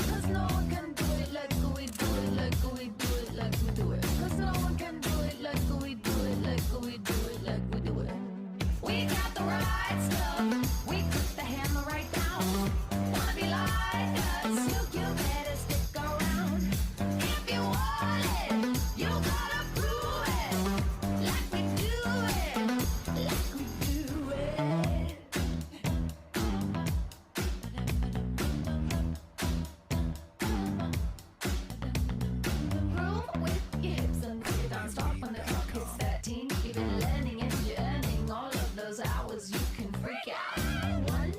Cause no one can do it like we do it, like we do it, like we do it. Cause no one can do it like we do it, like we do it, like we do it. We got the right stuff. We put the hammer right down. Wanna be like us? You better stick around. If you want it, you gotta prove it. Like we do it, like we do it. Groove with your hips and put it on stop when the clock hits 13. You've been learning and you're earning all of those hours. You can freak out. 1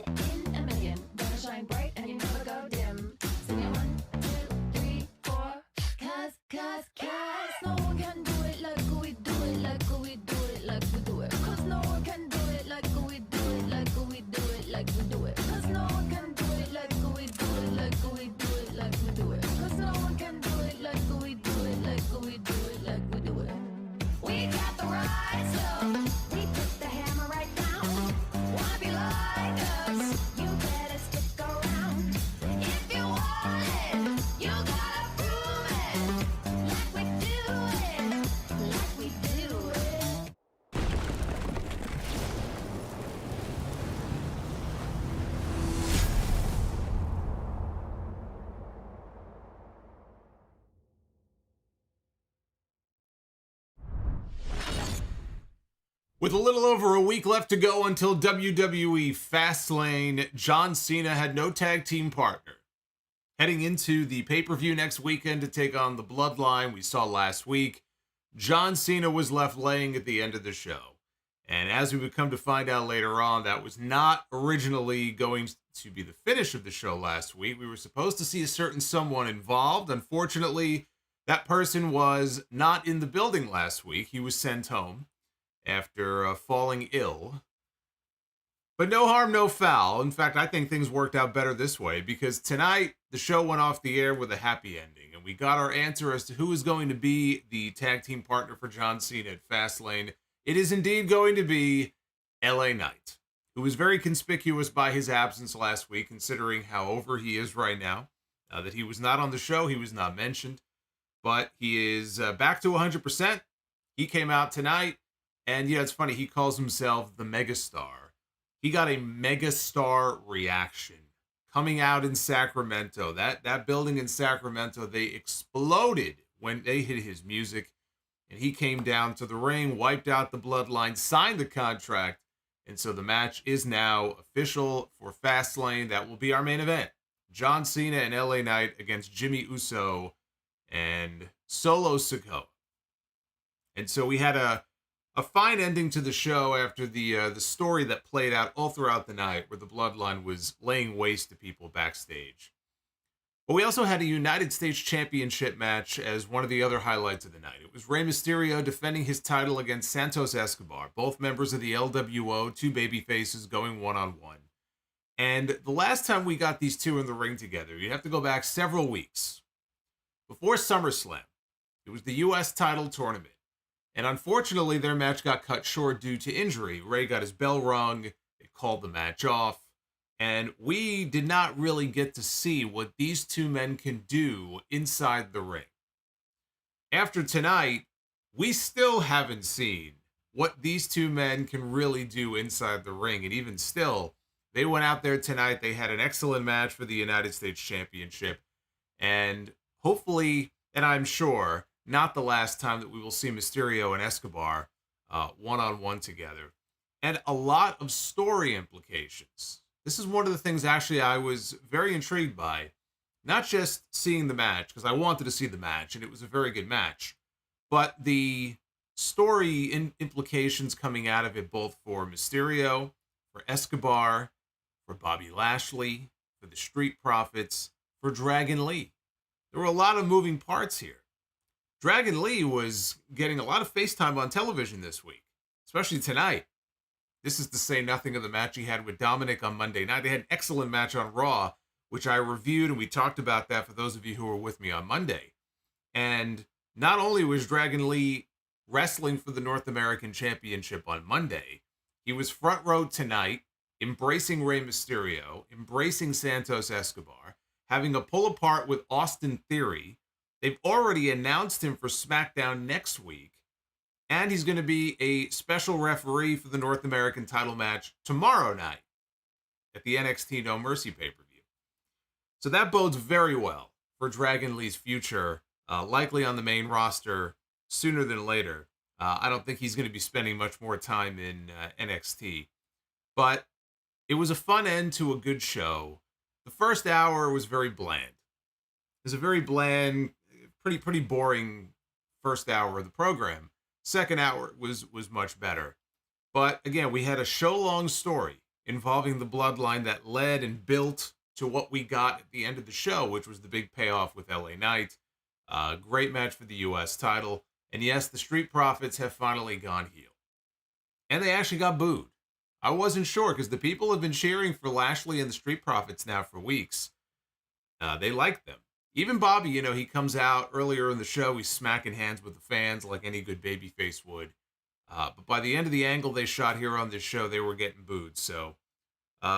in a million. Gonna shine bright and you never go dim. Sing it 1, 2, 3, 4. Cause no one can do it like we do it, like we do it, like we do it. Cause no one can do it like we do it, like we do it, like we do it. Cause no one can do it like we do it, like we do it, like we do it. Cause no one can do it like we do it, like we do it, like we do it. We got the right stuff. We put the hammer right down. Wanna be like us? You better stick around. If you want it, you gotta prove it. Like we do it, like we do it. With a little over a week left to go until WWE Fastlane, John Cena had no tag team partner. Heading into the pay-per-view next weekend to take on the Bloodline we saw last week, John Cena was left laying at the end of the show. And as we would come to find out later on, that was not originally going to be the finish of the show last week. We were supposed to see a certain someone involved. Unfortunately, that person was not in the building last week. He was sent home after falling ill. But no harm, no foul. In fact, I think things worked out better this way because tonight the show went off the air with a happy ending, and we got our answer as to who is going to be the tag team partner for John Cena at Fastlane. It is indeed going to be LA Knight, who was very conspicuous by his absence last week, considering how over he is right now. That he was not on the show, he was not mentioned, but he is back to 100%. He came out tonight. And yeah, it's funny, he calls himself the Megastar. He got a Megastar reaction coming out in Sacramento. That building in Sacramento, they exploded when they hit his music. And he came down to the ring, wiped out the Bloodline, signed the contract. And so the match is now official for Fastlane. That will be our main event. John Cena and LA Knight against Jimmy Uso and Solo Sikoa. And so we had a fine ending to the show after the story that played out all throughout the night where the Bloodline was laying waste to people backstage. But we also had a United States Championship match as one of the other highlights of the night. It was Rey Mysterio defending his title against Santos Escobar, both members of the LWO, two babyfaces going one-on-one. And the last time we got these two in the ring together, you have to go back several weeks. Before SummerSlam, it was the U.S. title tournament. And unfortunately, their match got cut short due to injury. Rey got his bell rung. It called the match off. And we did not really get to see what these two men can do inside the ring. After tonight, we still haven't seen what these two men can really do inside the ring. And even still, they went out there tonight. They had an excellent match for the United States Championship. And hopefully, and I'm sure, not the last time that we will see Mysterio and Escobar one-on-one together. And a lot of story implications. This is one of the things, actually, I was very intrigued by. Not just seeing the match, because I wanted to see the match, and it was a very good match, but the story implications coming out of it, both for Mysterio, for Escobar, for Bobby Lashley, for the Street Profits, for Dragon Lee. There were a lot of moving parts here. Dragon Lee was getting a lot of FaceTime on television this week, especially tonight. This is to say nothing of the match he had with Dominic on Monday night. They had an excellent match on Raw, which I reviewed, and we talked about that for those of you who were with me on Monday. And not only was Dragon Lee wrestling for the North American Championship on Monday, he was front row tonight, embracing Rey Mysterio, embracing Santos Escobar, having a pull apart with Austin Theory. They've already announced him for SmackDown next week. And he's going to be a special referee for the North American title match tomorrow night at the NXT No Mercy pay-per-view. So that bodes very well for Dragon Lee's future, likely on the main roster sooner than later. I don't think he's going to be spending much more time in NXT. But it was a fun end to a good show. The first hour was very bland. It was a very bland, pretty boring first hour of the program. Second hour was much better. But again, we had a show-long story involving the Bloodline that led and built to what we got at the end of the show, which was the big payoff with LA Knight. Great match for the U.S. title. And yes, the Street Profits have finally gone heel. And they actually got booed. I wasn't sure because the people have been cheering for Lashley and the Street Profits now for weeks. They like them. Even Bobby, he comes out earlier in the show, he's smacking hands with the fans like any good babyface would. But by the end of the angle they shot here on this show, they were getting booed. So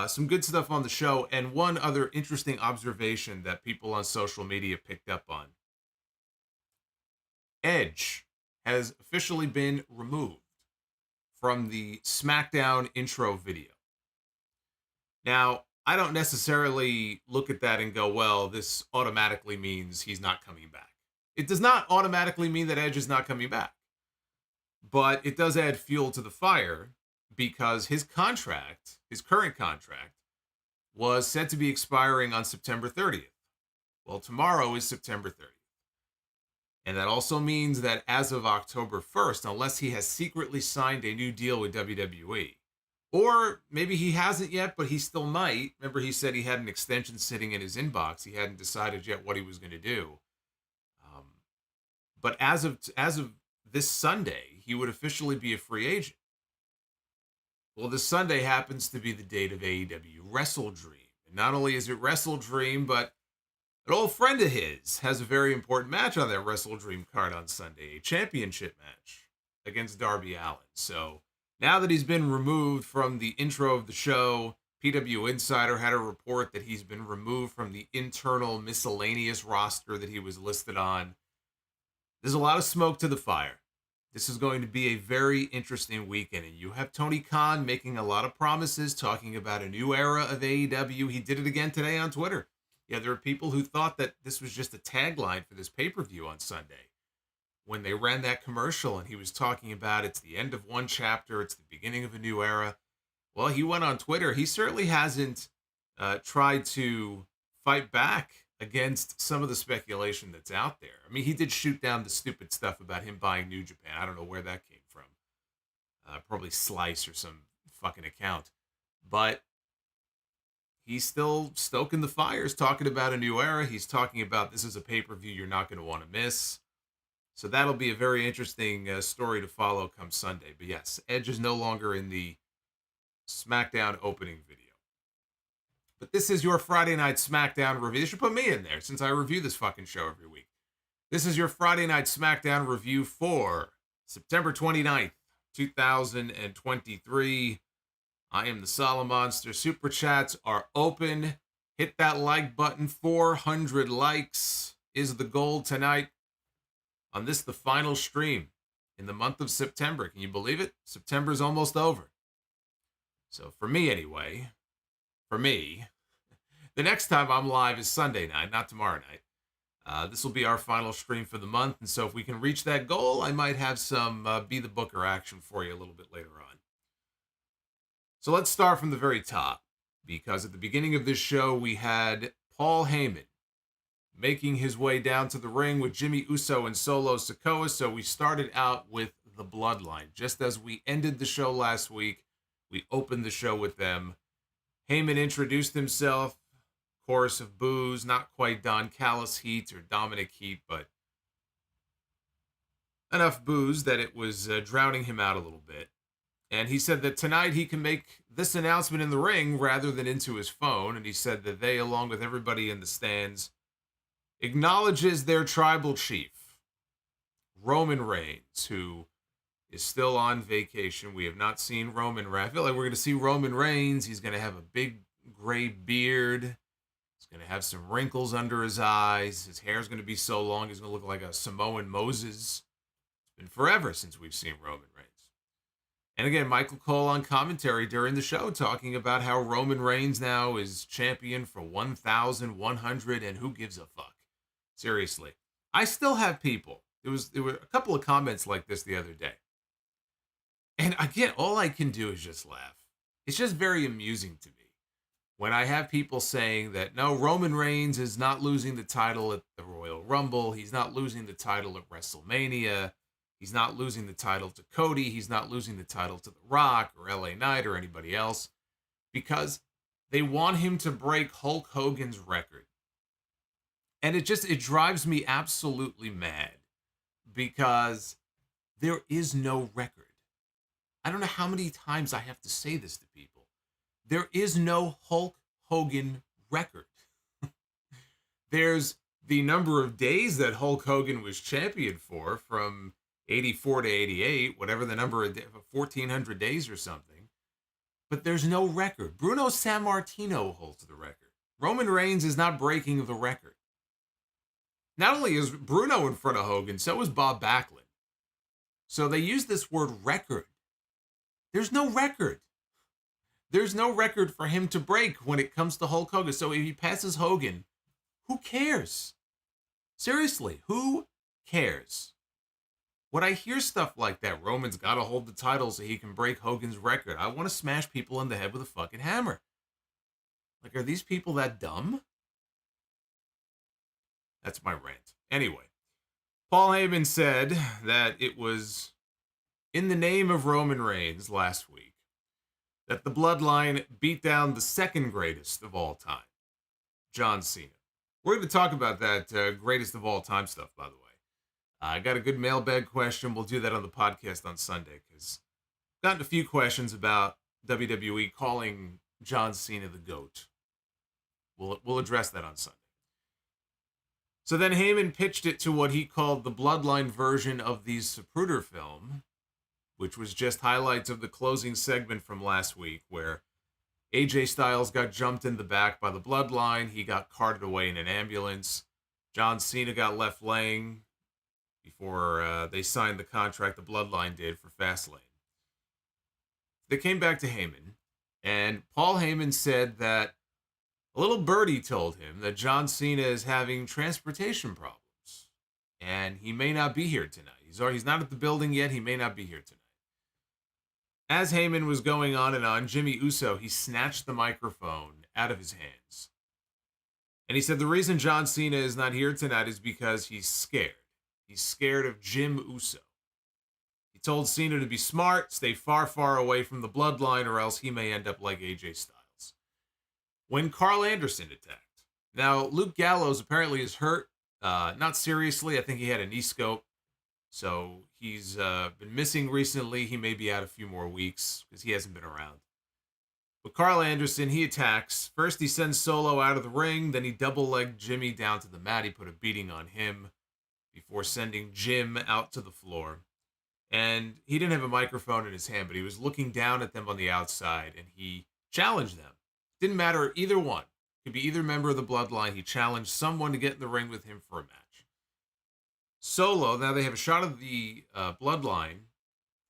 some good stuff on the show. And one other interesting observation that people on social media picked up on. Edge has officially been removed from the SmackDown intro video. Now, I don't necessarily look at that and go, well, this automatically means he's not coming back. It does not automatically mean that Edge is not coming back. But it does add fuel to the fire because his current contract, was set to be expiring on September 30th. Well, tomorrow is September 30th. And that also means that as of October 1st, unless he has secretly signed a new deal with WWE, or maybe he hasn't yet, but he still might. Remember, he said he had an extension sitting in his inbox. He hadn't decided yet what he was going to do. But as of this Sunday, he would officially be a free agent. Well, this Sunday happens to be the date of AEW Wrestle Dream. And not only is it Wrestle Dream, but an old friend of his has a very important match on that Wrestle Dream card on Sunday, a championship match against Darby Allin. So now that he's been removed from the intro of the show, PW Insider had a report that he's been removed from the internal miscellaneous roster that he was listed on. There's a lot of smoke to the fire. This is going to be a very interesting weekend. And you have Tony Khan making a lot of promises, talking about a new era of AEW. He did it again today on Twitter. Yeah, there are people who thought that this was just a tagline for this pay-per-view on Sunday. When they ran that commercial and he was talking about it's the end of one chapter, it's the beginning of a new era. Well, he went on Twitter. He certainly hasn't tried to fight back against some of the speculation that's out there. I mean, he did shoot down the stupid stuff about him buying New Japan. I don't know where that came from. Probably Slice or some fucking account. But he's still stoking the fires, talking about a new era. He's talking about this is a pay-per-view you're not going to want to miss. So that'll be a very interesting story to follow come Sunday. But yes, Edge is no longer in the SmackDown opening video. But this is your Friday Night SmackDown review. They should put me in there since I review this fucking show every week. This is your Friday Night SmackDown review for September 29th, 2023. I am the Solomonster. Super chats are open. Hit that like button. 400 likes is the goal tonight on this, the final stream in the month of September. Can you believe it? September's almost over. So for me anyway, the next time I'm live is Sunday night, not tomorrow night. This will be our final stream for the month. And so if we can reach that goal, I might have some Be the Booker action for you a little bit later on. So let's start from the very top, because at the beginning of this show, we had Paul Heyman making his way down to the ring with Jimmy Uso and Solo Sikoa. So we started out with the Bloodline. Just as we ended the show last week, we opened the show with them. Heyman introduced himself, chorus of boos, not quite Don Callis heat or Dominic heat, but enough boos that it was drowning him out a little bit. And he said that tonight he can make this announcement in the ring rather than into his phone. And he said that they, along with everybody in the stands, acknowledges their tribal chief, Roman Reigns, who is still on vacation. We have not seen Roman Reigns. I feel like we're going to see Roman Reigns. He's going to have a big gray beard. He's going to have some wrinkles under his eyes. His hair's going to be so long, he's going to look like a Samoan Moses. It's been forever since we've seen Roman Reigns. And again, Michael Cole on commentary during the show talking about how Roman Reigns now is champion for 1,100 and who gives a fuck. Seriously. I still have people. There were a couple of comments like this the other day. And again, all I can do is just laugh. It's just very amusing to me when I have people saying that, no, Roman Reigns is not losing the title at the Royal Rumble. He's not losing the title at WrestleMania. He's not losing the title to Cody. He's not losing the title to The Rock or LA Knight or anybody else because they want him to break Hulk Hogan's record. And it drives me absolutely mad because there is no record. I don't know how many times I have to say this to people. There is no Hulk Hogan record. There's the number of days that Hulk Hogan was champion for from 84 to 88, whatever the number of 1,400 days or something. But there's no record. Bruno Sammartino holds the record. Roman Reigns is not breaking the record. Not only is Bruno in front of Hogan, so is Bob Backlund. So they use this word record. There's no record. There's no record for him to break when it comes to Hulk Hogan. So if he passes Hogan, who cares? Seriously, who cares? When I hear stuff like that, Roman's got to hold the title so he can break Hogan's record, I want to smash people in the head with a fucking hammer. Like, are these people that dumb? That's my rant. Anyway, Paul Heyman said that it was in the name of Roman Reigns last week that the Bloodline beat down the second greatest of all time, John Cena. We're going to talk about that greatest of all time stuff, by the way. I got a good mailbag question. We'll do that on the podcast on Sunday because I've gotten a few questions about WWE calling John Cena the GOAT. We'll address that on Sunday. So then Heyman pitched it to what he called the Bloodline version of the Zapruder film, which was just highlights of the closing segment from last week where AJ Styles got jumped in the back by the Bloodline. He got carted away in an ambulance. John Cena got left laying before they signed the contract the Bloodline did for Fastlane. They came back to Heyman, and Paul Heyman said that a little birdie told him that John Cena is having transportation problems, and he may not be here tonight. He's not at the building yet. He may not be here tonight. As Heyman was going on and on, Jimmy Uso, he snatched the microphone out of his hands. And he said the reason John Cena is not here tonight is because he's scared. He's scared of Jim Uso. He told Cena to be smart, stay far, far away from the Bloodline, or else he may end up like AJ Styles. When Carl Anderson attacked. Now, Luke Gallows apparently is hurt. Not seriously. I think he had a knee scope. So he's been missing recently. He may be out a few more weeks because he hasn't been around. But Carl Anderson, he attacks. First, he sends Solo out of the ring. Then he double-legged Jimmy down to the mat. He put a beating on him before sending Jim out to the floor. And he didn't have a microphone in his hand, but he was looking down at them on the outside, and he challenged them. Didn't matter, either one. Could be either member of the Bloodline. He challenged someone to get in the ring with him for a match. Solo, now they have a shot of the Bloodline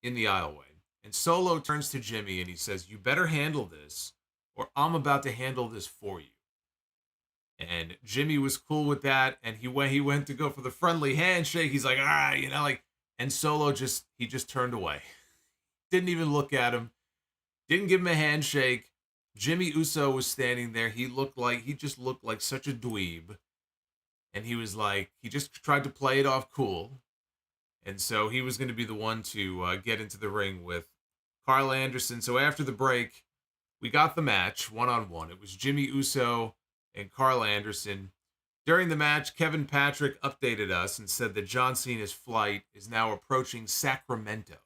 in the aisleway. And Solo turns to Jimmy and he says, you better handle this or I'm about to handle this for you. And Jimmy was cool with that. And he went to go for the friendly handshake. He's like, all right, and Solo just turned away. Didn't even look at him. Didn't give him a handshake. Jimmy Uso was standing there. He just looked like such a dweeb. And he just tried to play it off cool. And so he was going to be the one to get into the ring with Carl Anderson. So after the break, we got the match one-on-one. It was Jimmy Uso and Carl Anderson. During the match, Kevin Patrick updated us and said that John Cena's flight is now approaching Sacramento.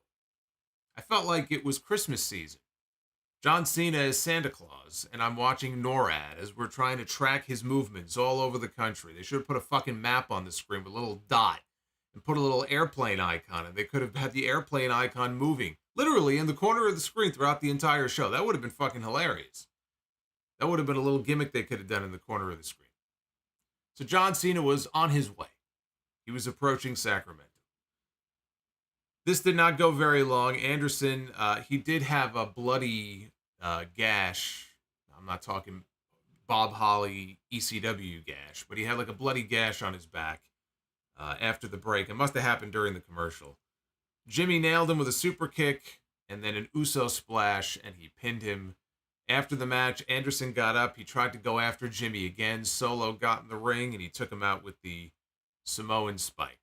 I felt like it was Christmas season. John Cena is Santa Claus, and I'm watching NORAD as we're trying to track his movements all over the country. They should have put a fucking map on the screen with a little dot and put a little airplane icon, and they could have had the airplane icon moving literally in the corner of the screen throughout the entire show. That would have been fucking hilarious. That would have been a little gimmick they could have done in the corner of the screen. So John Cena was on his way. He was approaching Sacramento. This did not go very long. Anderson, he did have a bloody gash. I'm not talking Bob Holly ECW gash, but he had like a bloody gash on his back after the break. It must have happened during the commercial. Jimmy nailed him with a super kick and then an Uso splash, and he pinned him. After the match, Anderson got up. He tried to go after Jimmy again. Solo got in the ring, and he took him out with the Samoan spike.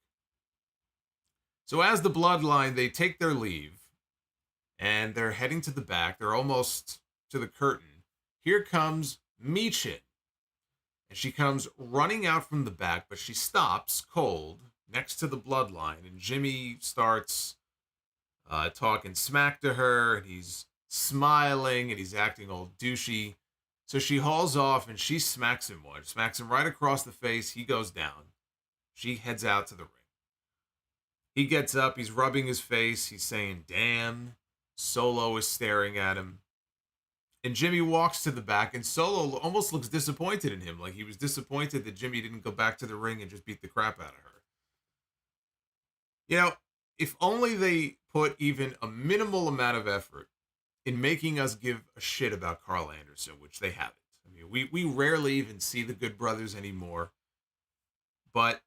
So as the Bloodline, they take their leave, and they're heading to the back. They're almost to the curtain. Here comes Michin, and she comes running out from the back, but she stops cold next to the Bloodline, and Jimmy starts talking smack to her, and he's smiling, and he's acting all douchey. So she hauls off, and she smacks him one. Smacks him right across the face. He goes down. She heads out to the ring. He gets up. He's rubbing his face. He's saying, damn. Solo is staring at him. And Jimmy walks to the back, and Solo almost looks disappointed in him. Like he was disappointed that Jimmy didn't go back to the ring and just beat the crap out of her. You know, if only they put even a minimal amount of effort in making us give a shit about Carl Anderson, which they haven't. I mean, we rarely even see the Good Brothers anymore. But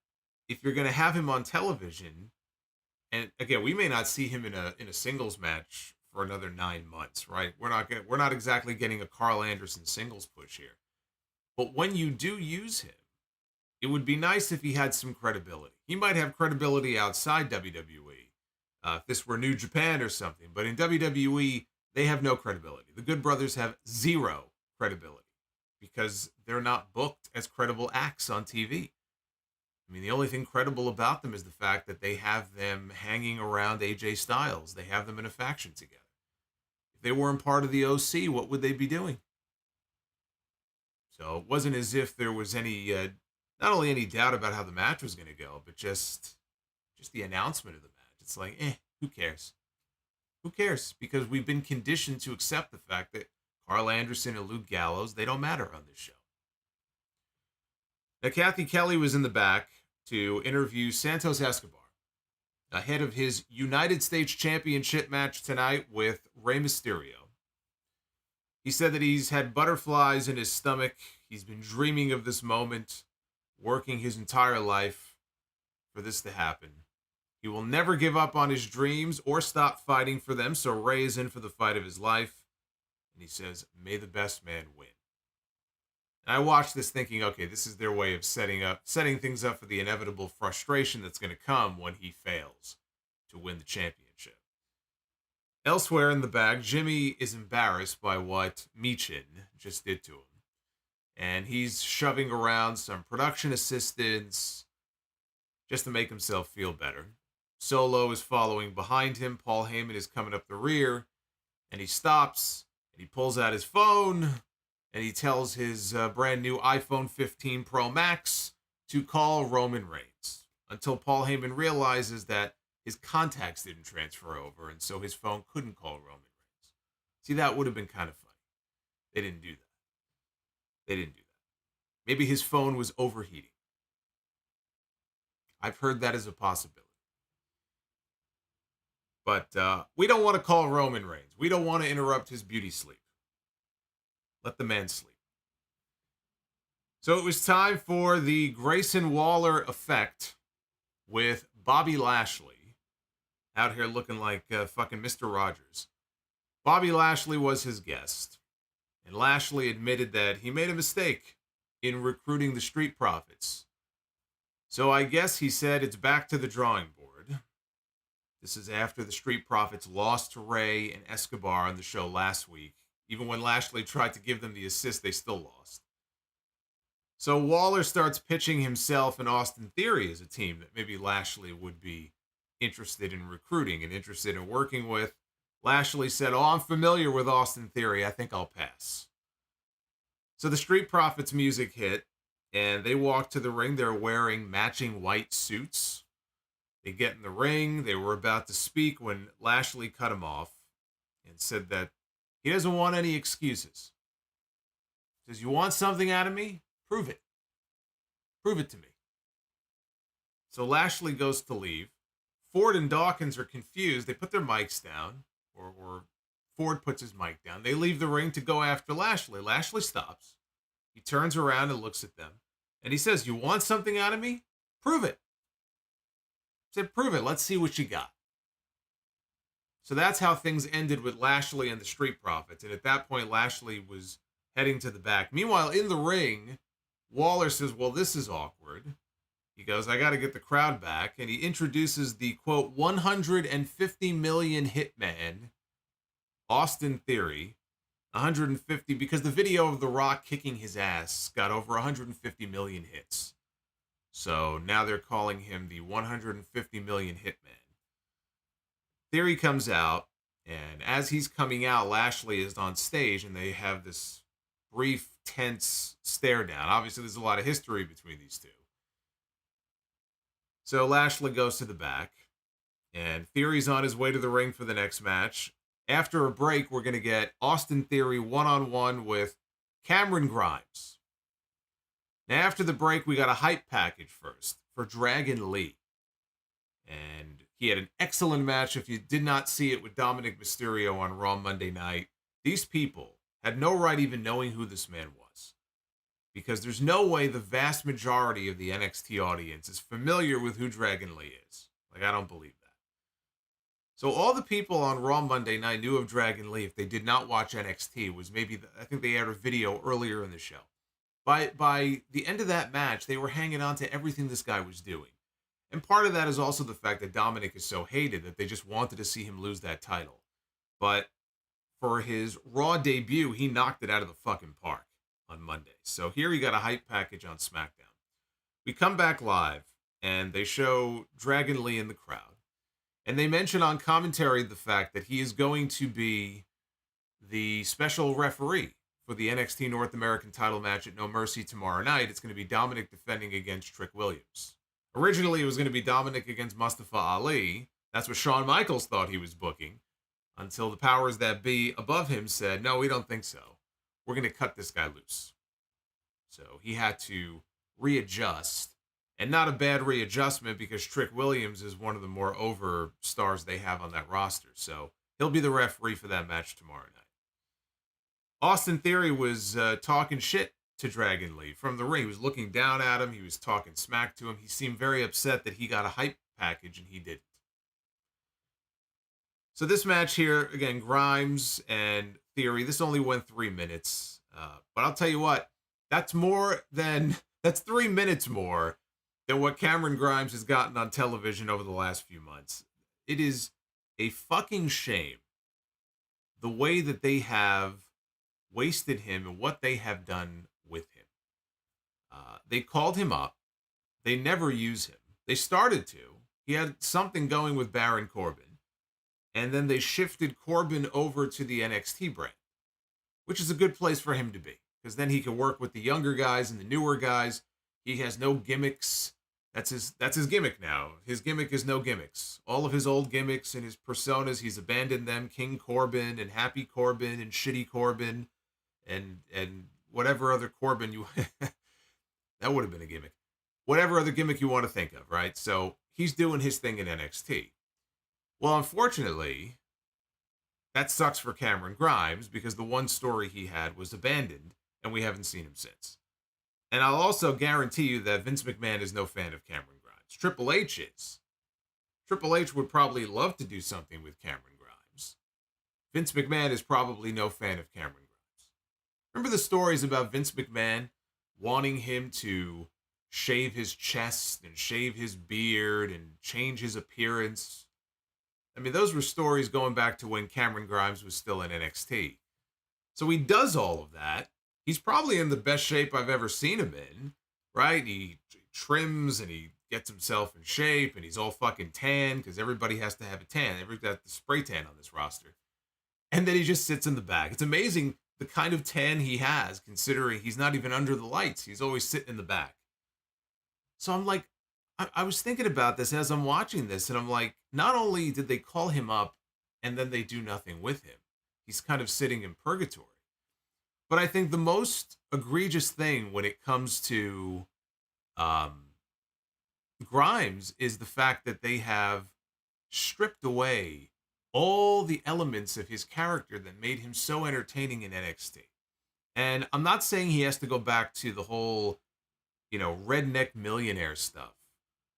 if you're going to have him on television, and again, we may not see him in a singles match for another 9 months, right? We're not exactly getting a Carl Anderson singles push here. But when you do use him, it would be nice if he had some credibility. He might have credibility outside WWE, if this were New Japan or something. But in WWE, they have no credibility. The Good Brothers have zero credibility because they're not booked as credible acts on TV. I mean, the only thing credible about them is the fact that they have them hanging around AJ Styles. They have them in a faction together. If they weren't part of the OC, what would they be doing? So it wasn't as if there was any, not only any doubt about how the match was going to go, but just the announcement of the match. It's like, who cares? Who cares? Because we've been conditioned to accept the fact that Carl Anderson and Luke Gallows, they don't matter on this show. Now, Kathy Kelly was in the back to interview Santos Escobar ahead of his United States Championship match tonight with Rey Mysterio. He said that he's had butterflies in his stomach. He's been dreaming of this moment, working his entire life for this to happen. He will never give up on his dreams or stop fighting for them, so Rey is in for the fight of his life. And he says, may the best man win. And I watched this thinking, okay, this is their way of setting things up for the inevitable frustration that's going to come when he fails to win the championship. Elsewhere in the back, Jimmy is embarrassed by what Michin just did to him. And he's shoving around some production assistants just to make himself feel better. Solo is following behind him. Paul Heyman is coming up the rear. And he stops, and he pulls out his phone, and he tells his brand new iPhone 15 Pro Max to call Roman Reigns until Paul Heyman realizes that his contacts didn't transfer over, and so his phone couldn't call Roman Reigns. See, that would have been kind of funny. They didn't do that. Maybe his phone was overheating. I've heard that as a possibility. But we don't want to call Roman Reigns. We don't want to interrupt his beauty sleep. Let the man sleep. So it was time for the Grayson Waller Effect with Bobby Lashley out here looking like fucking Mr. Rogers. Bobby Lashley was his guest, and Lashley admitted that he made a mistake in recruiting the Street Profits. So I guess he said it's back to the drawing board. This is after the Street Profits lost to Rey and Escobar on the show last week. Even when Lashley tried to give them the assist, they still lost. So Waller starts pitching himself and Austin Theory as a team that maybe Lashley would be interested in recruiting and interested in working with. Lashley said, I'm familiar with Austin Theory. I think I'll pass. So the Street Profits music hit, and they walked to the ring. They're wearing matching white suits. They get in the ring. They were about to speak when Lashley cut him off and said that he doesn't want any excuses. Says, you want something out of me? Prove it. Prove it to me. So Lashley goes to leave. Ford and Dawkins are confused. They put their mics down, or Ford puts his mic down. They leave the ring to go after Lashley. Lashley stops. He turns around and looks at them. And he says, you want something out of me? Prove it. He said, prove it. Let's see what you got. So that's how things ended with Lashley and the Street Profits. And at that point, Lashley was heading to the back. Meanwhile, in the ring, Waller says, well, this is awkward. He goes, I got to get the crowd back. And he introduces the, quote, 150 million hitman, Austin Theory. 150, because the video of The Rock kicking his ass got over 150 million hits. So now they're calling him the 150 million hitman. Theory comes out, and as he's coming out, Lashley is on stage, and they have this brief, tense stare down. Obviously, there's a lot of history between these two. So Lashley goes to the back, and Theory's on his way to the ring for the next match. After a break, we're going to get Austin Theory one-on-one with Cameron Grimes. Now, after the break, we got a hype package first for Dragon Lee. And he had an excellent match. If you did not see it with Dominic Mysterio on Raw Monday night, these people had no right even knowing who this man was. Because there's no way the vast majority of the NXT audience is familiar with who Dragon Lee is. Like, I don't believe that. So all the people on Raw Monday night knew of Dragon Lee. If they did not watch NXT, was maybe, I think they aired a video earlier in the show. By the end of that match, they were hanging on to everything this guy was doing. And part of that is also the fact that Dominic is so hated that they just wanted to see him lose that title. But for his Raw debut, he knocked it out of the fucking park on Monday. So here he got a hype package on SmackDown. We come back live, and they show Dragon Lee in the crowd. And they mention on commentary the fact that he is going to be the special referee for the NXT North American title match at No Mercy tomorrow night. It's going to be Dominic defending against Trick Williams. Originally, it was going to be Dominic against Mustafa Ali. That's what Shawn Michaels thought he was booking, until the powers that be above him said, no, we don't think so. We're going to cut this guy loose. So he had to readjust. And not a bad readjustment, because Trick Williams is one of the more over stars they have on that roster. So he'll be the referee for that match tomorrow night. Austin Theory was talking shit to Dragon Lee from the ring. He was looking down at him. He was talking smack to him. He seemed very upset that he got a hype package and he didn't. So this match here, again, Grimes and Theory, this only went 3 minutes. But I'll tell you what, that's 3 minutes more than what Cameron Grimes has gotten on television over the last few months. It is a fucking shame the way that they have wasted him and what they have done with him. They called him up. They never use him. They started to. He had something going with Baron Corbin. And then they shifted Corbin over to the NXT brand, which is a good place for him to be, because then he can work with the younger guys and the newer guys. He has no gimmicks. That's his gimmick now. His gimmick is no gimmicks. All of his old gimmicks and his personas, he's abandoned them. King Corbin and Happy Corbin and Shitty Corbin and whatever other Corbin you... that would have been a gimmick. Whatever other gimmick you want to think of, right? So he's doing his thing in NXT. Well, unfortunately, that sucks for Cameron Grimes, because the one story he had was abandoned and we haven't seen him since. And I'll also guarantee you that Vince McMahon is no fan of Cameron Grimes. Triple H is. Triple H would probably love to do something with Cameron Grimes. Vince McMahon is probably no fan of Cameron Grimes. Remember the stories about Vince McMahon wanting him to shave his chest and shave his beard and change his appearance? I mean, those were stories going back to when Cameron Grimes was still in NXT. So he does all of that. He's probably in the best shape I've ever seen him in, right? He trims and he gets himself in shape and he's all fucking tan, because everybody has to have a tan. Everybody got the spray tan on this roster. And then he just sits in the back. It's amazing the kind of tan he has, considering he's not even under the lights. He's always sitting in the back. So I'm like, I was thinking about this as I'm watching this, and I'm like, not only did they call him up and then they do nothing with him, he's kind of sitting in purgatory. But I think the most egregious thing when it comes to um, Grimes is the fact that they have stripped away all the elements of his character that made him so entertaining in NXT. And I'm not saying he has to go back to the whole, redneck millionaire stuff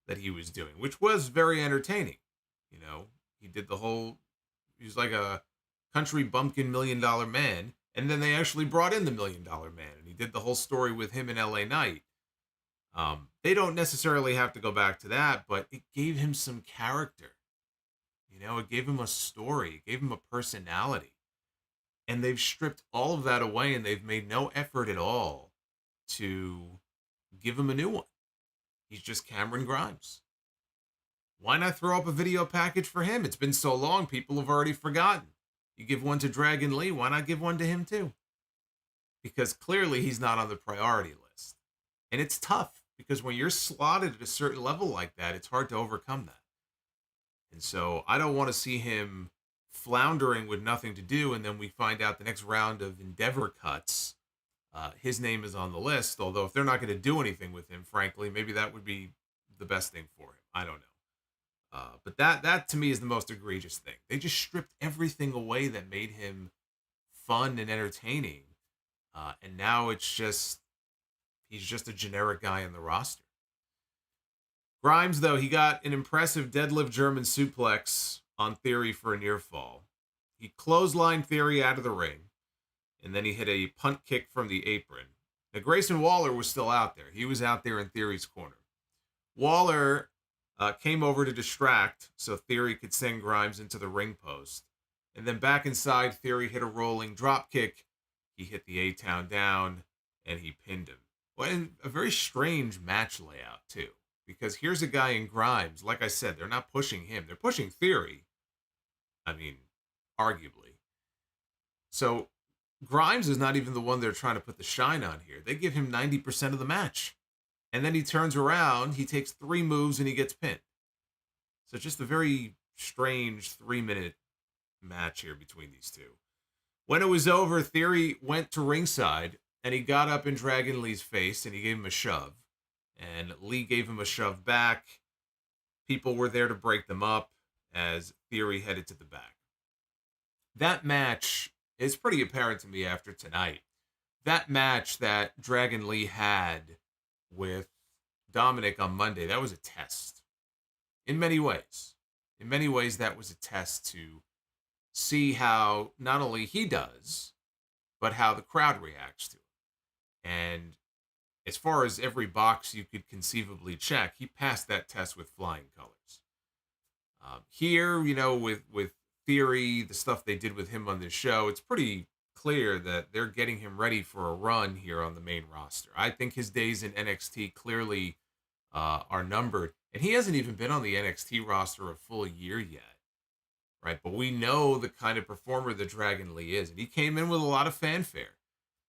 that he was doing, which was very entertaining. He did the whole, he was like a country bumpkin $1 million man. And then they actually brought in the $1 million man, and he did the whole story with him in LA Knight. They don't necessarily have to go back to that, but it gave him some character. It gave him a story, it gave him a personality. And they've stripped all of that away, and they've made no effort at all to give him a new one. He's just Cameron Grimes. Why not throw up a video package for him? It's been so long, people have already forgotten. You give one to Dragon Lee, why not give one to him too? Because clearly he's not on the priority list. And it's tough, because when you're slotted at a certain level like that, it's hard to overcome that. And so I don't want to see him floundering with nothing to do, and then we find out the next round of Endeavor cuts, his name is on the list, although if they're not going to do anything with him, frankly, maybe that would be the best thing for him. I don't know. But that to me is the most egregious thing. They just stripped everything away that made him fun and entertaining. And now he's just a generic guy in the roster. Grimes, though, he got an impressive deadlift German suplex on Theory for a near fall. He clotheslined Theory out of the ring, and then he hit a punt kick from the apron. Now, Grayson Waller was still out there. He was out there in Theory's corner. Waller came over to distract so Theory could send Grimes into the ring post. And then back inside, Theory hit a rolling drop kick. He hit the A-Town down, and he pinned him. Well, and a very strange match layout, too. Because here's a guy in Grimes. Like I said, they're not pushing him. They're pushing Theory. I mean, arguably. So Grimes is not even the one they're trying to put the shine on here. They give him 90% of the match. And then he turns around, he takes 3 moves, and he gets pinned. So just a very strange 3-minute match here between these two. When it was over, Theory went to ringside, and he got up in Dragon Lee's face, and he gave him a shove. And Lee gave him a shove back. People were there to break them up as Theory headed to the back. That match is pretty apparent to me after tonight. That match that Dragon Lee had with Dominic on Monday, that was a test. In many ways. In many ways, that was a test to see how not only he does, but how the crowd reacts to it. And as far as every box you could conceivably check, he passed that test with flying colors. Here, with Theory, the stuff they did with him on this show, it's pretty clear that they're getting him ready for a run here on the main roster. I think his days in NXT clearly are numbered. And he hasn't even been on the NXT roster a full year yet. Right? But we know the kind of performer that Dragon Lee is. And he came in with a lot of fanfare.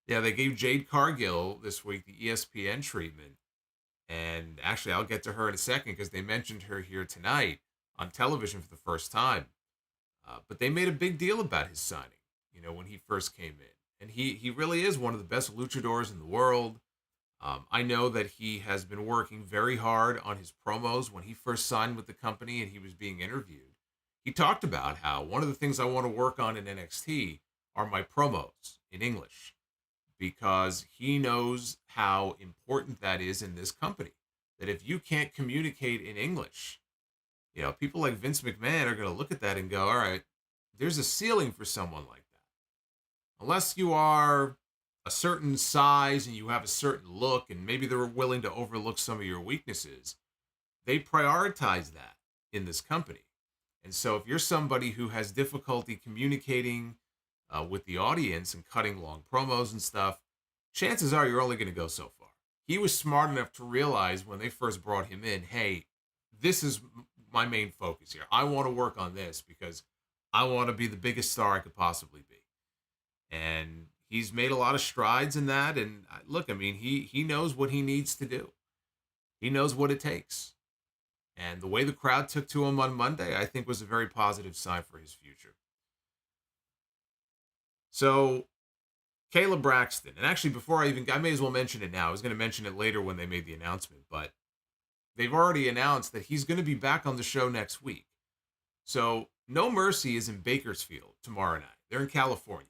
Yeah, they gave Jade Cargill this week the ESPN treatment. And actually, I'll get to her in a second because they mentioned her here tonight on television for the first time. But they made a big deal about his signing, when he first came in. And he really is one of the best luchadors in the world. I know that he has been working very hard on his promos when he first signed with the company and he was being interviewed. He talked about how one of the things I want to work on in NXT are my promos in English, because he knows how important that is in this company. That if you can't communicate in English, people like Vince McMahon are going to look at that and go, all right, there's a ceiling for someone like that. Unless you are a certain size and you have a certain look and maybe they're willing to overlook some of your weaknesses, they prioritize that in this company. And so if you're somebody who has difficulty communicating with the audience and cutting long promos and stuff, chances are you're only going to go so far. He was smart enough to realize when they first brought him in, hey, this is my main focus here. I want to work on this because I want to be the biggest star I could possibly be. And he's made a lot of strides in that. And look, I mean, he knows what he needs to do. He knows what it takes. And the way the crowd took to him on Monday, I think, was a very positive sign for his future. So Kayla Braxton. And actually, before I may as well mention it now. I was going to mention it later when they made the announcement, but they've already announced that he's going to be back on the show next week. So No Mercy is in Bakersfield tomorrow night. They're in California.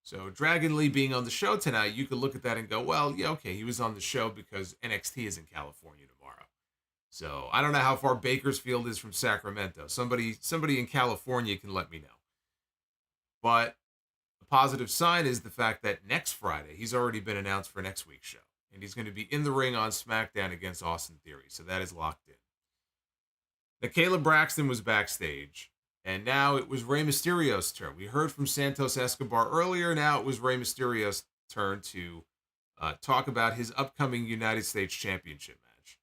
So Dragon Lee being on the show tonight, you could look at that and go, well, yeah, okay, he was on the show because NXT is in California tomorrow. So I don't know how far Bakersfield is from Sacramento. Somebody in California can let me know. But the positive sign is the fact that next Friday, he's already been announced for next week's show. And he's going to be in the ring on SmackDown against Austin Theory. So that is locked in. Now, Kayla Braxton was backstage. And now it was Rey Mysterio's turn. We heard from Santos Escobar earlier. Now it was Rey Mysterio's turn to talk about his upcoming United States Championship match.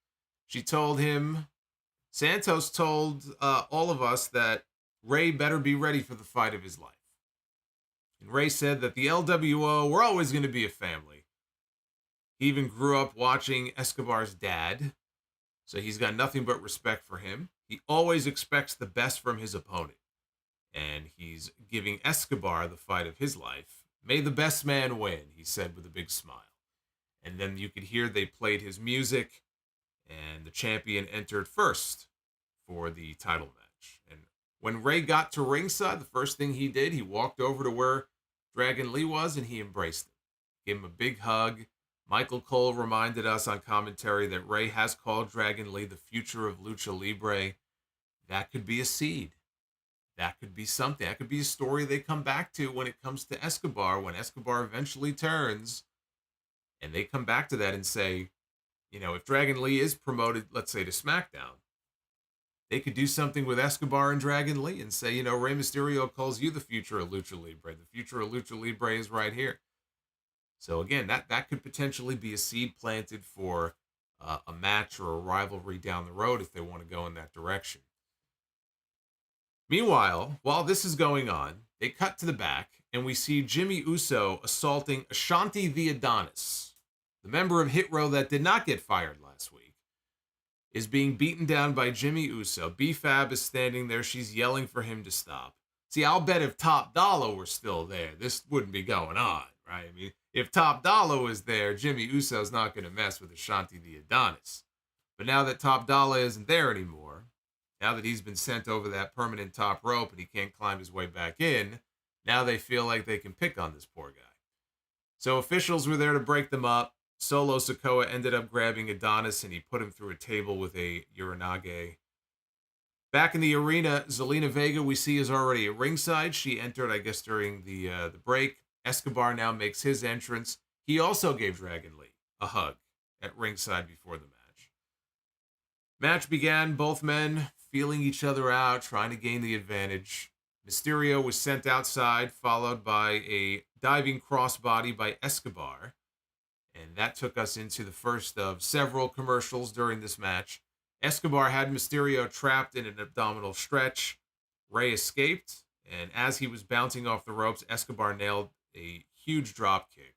Santos told all of us that Rey better be ready for the fight of his life. And Rey said that the LWO, we're always going to be a family. He even grew up watching Escobar's dad, so he's got nothing but respect for him. He always expects the best from his opponent, and he's giving Escobar the fight of his life. May the best man win, he said with a big smile. And then you could hear they played his music, and the champion entered first for the title match. And when Rey got to ringside, the first thing he did, he walked over to where Dragon Lee was, and he embraced him. Gave him a big hug. Michael Cole reminded us on commentary that Rey has called Dragon Lee the future of Lucha Libre. That could be a seed. That could be something. That could be a story they come back to when it comes to Escobar, when Escobar eventually turns. And they come back to that and say, you know, if Dragon Lee is promoted, let's say, to SmackDown, they could do something with Escobar and Dragon Lee and say, you know, Rey Mysterio calls you the future of Lucha Libre. The future of Lucha Libre is right here. So again, that could potentially be a seed planted for a match or a rivalry down the road if they want to go in that direction. Meanwhile, while this is going on, they cut to the back and we see Jimmy Uso assaulting Ashanti the Adonis, the member of Hit Row that did not get fired last week, is being beaten down by Jimmy Uso. B-Fab is standing there. She's yelling for him to stop. See, I'll bet if Top Dollar were still there, this wouldn't be going on, right? I mean, if Top Dollar was there, Jimmy Uso's not going to mess with Ashanti the Adonis. But now that Top Dollar isn't there anymore, now that he's been sent over that permanent top rope and he can't climb his way back in, now they feel like they can pick on this poor guy. So officials were there to break them up. Solo Sikoa ended up grabbing Adonis and he put him through a table with a Uranage. Back in the arena, Zelina Vega we see is already at ringside. She entered, I guess, during the break. Escobar now makes his entrance. He also gave Dragon Lee a hug at ringside before the match. Match began, both men feeling each other out, trying to gain the advantage. Mysterio was sent outside, followed by a diving crossbody by Escobar. And that took us into the first of several commercials during this match. Escobar had Mysterio trapped in an abdominal stretch. Rey escaped, and as he was bouncing off the ropes, Escobar nailed a huge drop kick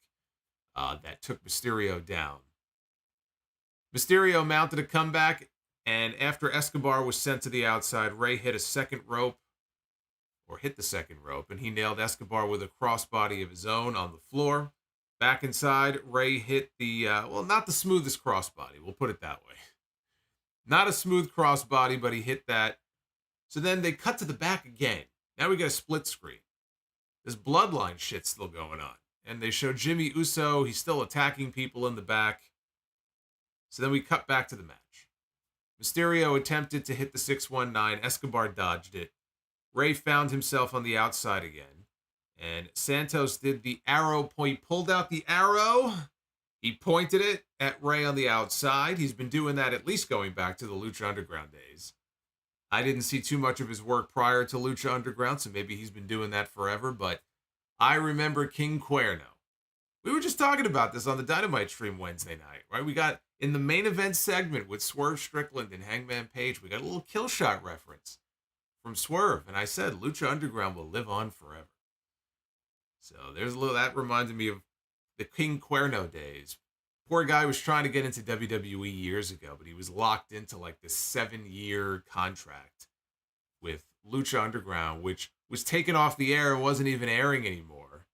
that took Mysterio down. Mysterio mounted a comeback, and after Escobar was sent to the outside, Rey hit the second rope, and he nailed Escobar with a crossbody of his own on the floor. Back inside, Rey hit the, not the smoothest crossbody, we'll put it that way. Not a smooth crossbody, but he hit that. So then they cut to the back again. Now we got a split screen. This Bloodline shit's still going on. And they show Jimmy Uso. He's still attacking people in the back. So then we cut back to the match. Mysterio attempted to hit the 619. Escobar dodged it. Rey found himself on the outside again. And Santos did the arrow point. Pulled out the arrow. He pointed it at Rey on the outside. He's been doing that at least going back to the Lucha Underground days. I didn't see too much of his work prior to Lucha Underground, so maybe he's been doing that forever, but I remember King Cuerno. We were just talking about this on the Dynamite stream Wednesday night, right? We got in the main event segment with Swerve Strickland and Hangman Page, we got a little kill shot reference from Swerve, and I said Lucha Underground will live on forever. So there's a little, that reminded me of the King Cuerno days. Poor guy was trying to get into WWE years ago, but he was locked into like this 7-year contract with Lucha Underground, which was taken off the air and wasn't even airing anymore.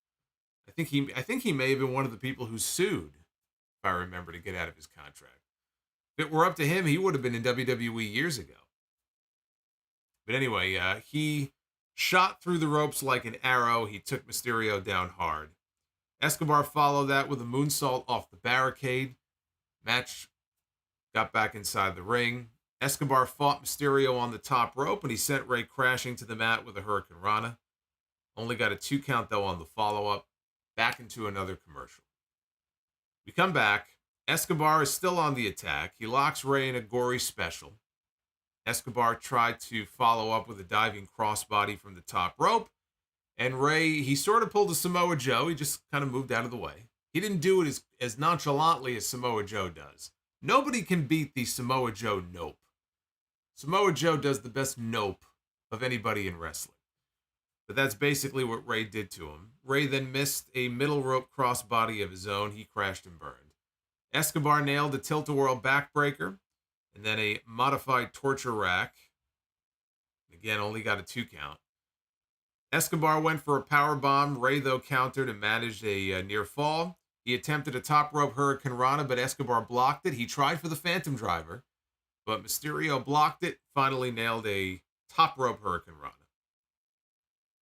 I think he may have been one of the people who sued, if I remember, to get out of his contract. If it were up to him, he would have been in WWE years ago. But anyway, he shot through the ropes like an arrow. He took Mysterio down hard. Escobar followed that with a moonsault off the barricade. Match got back inside the ring. Escobar fought Mysterio on the top rope, and he sent Rey crashing to the mat with a Hurricane Rana. Only got a 2 count, though, on the follow-up. Back into another commercial. We come back. Escobar is still on the attack. He locks Rey in a gory special. Escobar tried to follow up with a diving crossbody from the top rope. And Rey, he sort of pulled a Samoa Joe. He just kind of moved out of the way. He didn't do it as nonchalantly as Samoa Joe does. Nobody can beat the Samoa Joe nope. Samoa Joe does the best nope of anybody in wrestling. But that's basically what Rey did to him. Rey then missed a middle rope crossbody of his own. He crashed and burned. Escobar nailed a tilt-a-whirl backbreaker and then a modified torture rack. Again, only got a 2 count. Escobar went for a power bomb. Rey, though, countered and managed a near fall. He attempted a top rope Hurricane Rana, but Escobar blocked it. He tried for the Phantom Driver, but Mysterio blocked it, finally nailed a top rope Hurricane Rana.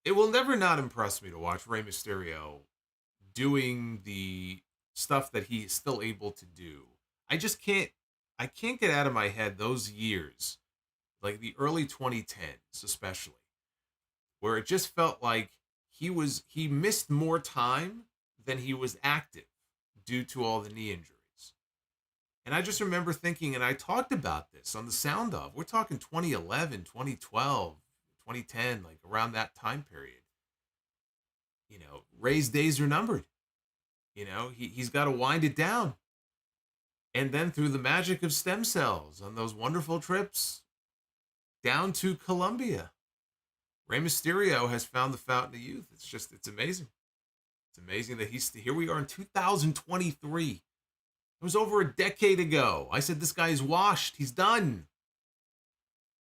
It will never not impress me to watch Rey Mysterio doing the stuff that he is still able to do. I can't get out of my head those years, like the early 2010s especially, where it just felt like he missed more time than he was active due to all the knee injuries. And I just remember thinking, and I talked about this on the Sound Off, we're talking 2011, 2012, 2010, like around that time period. You know, Rey's days are numbered. You know, he's got to wind it down. And then through the magic of stem cells on those wonderful trips down to Colombia, Rey Mysterio has found the fountain of youth. It's amazing. It's amazing that here we are in 2023. It was over a decade ago. I said, this guy is washed. He's done.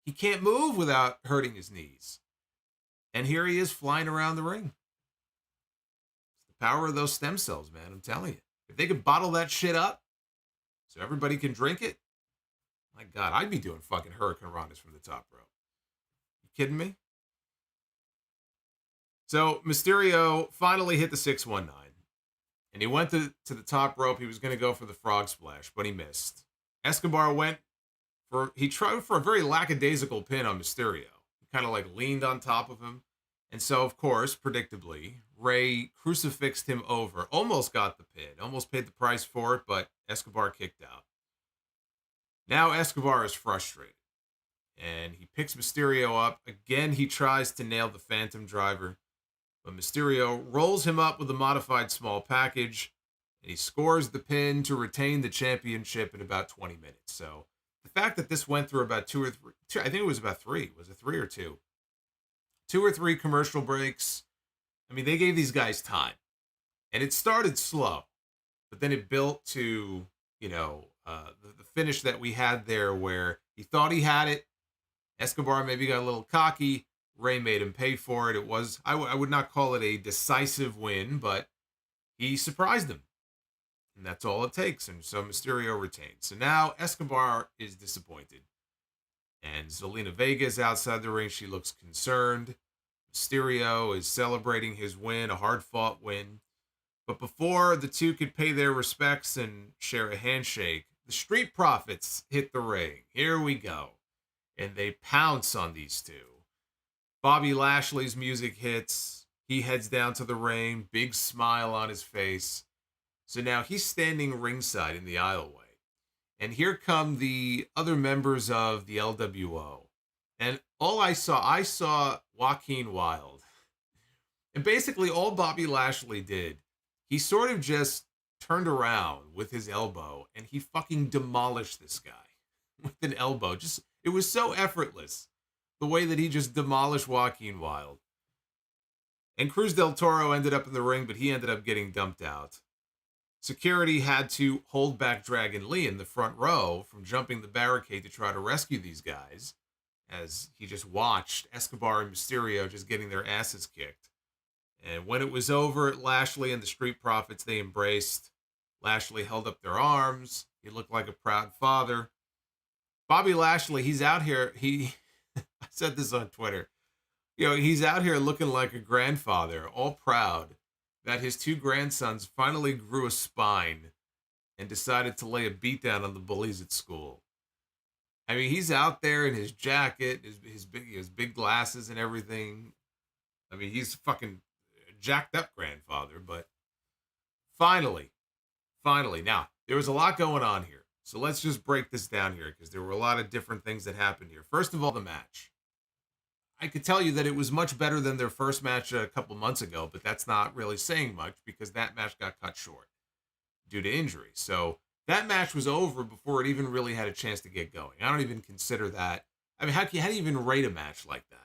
He can't move without hurting his knees. And here he is flying around the ring. It's the power of those stem cells, man. I'm telling you. If they could bottle that shit up so everybody can drink it, my God, I'd be doing fucking Hurricane Ranas from the top rope. You kidding me? So Mysterio finally hit the 619. And he went to the top rope. He was going to go for the frog splash, but he missed. Escobar he tried for a very lackadaisical pin on Mysterio. He kind of like leaned on top of him. And so, of course, predictably, Rey crucifixed him over. Almost got the pin. Almost paid the price for it, but Escobar kicked out. Now Escobar is frustrated. And he picks Mysterio up. Again, he tries to nail the Phantom Driver. But Mysterio rolls him up with a modified small package. And he scores the pin to retain the championship in about 20 minutes. So the fact that this went through about two, I think it was about 3. Was it 3 or 2? 2 or 3 commercial breaks. I mean, they gave these guys time. And it started slow. But then it built to, the finish that we had there where he thought he had it. Escobar maybe got a little cocky. Rey made him pay for it. It was, I would not call it a decisive win, but he surprised him. And that's all it takes. And so Mysterio retains. So now Escobar is disappointed. And Zelina Vega is outside the ring. She looks concerned. Mysterio is celebrating his win, a hard-fought win. But before the two could pay their respects and share a handshake, the Street Profits hit the ring. Here we go. And they pounce on these two. Bobby Lashley's music hits. He heads down to the ring, big smile on his face. So now he's standing ringside in the aisleway. And here come the other members of the LWO. And I saw Joaquin Wilde. And basically all Bobby Lashley did, he sort of just turned around with his elbow and he fucking demolished this guy with an elbow. It was so effortless, the way that he just demolished Joaquin Wilde. And Cruz del Toro ended up in the ring, but he ended up getting dumped out. Security had to hold back Dragon Lee in the front row from jumping the barricade to try to rescue these guys, as he just watched Escobar and Mysterio just getting their asses kicked. And when it was over, Lashley and the Street Profits, they embraced. Lashley held up their arms. He looked like a proud father. Bobby Lashley, he's out here. I said this on Twitter. He's out here looking like a grandfather, all proud that his 2 grandsons finally grew a spine and decided to lay a beatdown on the bullies at school. I mean, he's out there in his jacket, his big glasses and everything. I mean, he's fucking jacked up grandfather, but finally. Now, there was a lot going on here. So let's just break this down here because there were a lot of different things that happened here. First of all, the match. I could tell you that it was much better than their first match a couple months ago, but that's not really saying much because that match got cut short due to injury. So that match was over before it even really had a chance to get going. I don't even consider that. I mean, how do you even rate a match like that?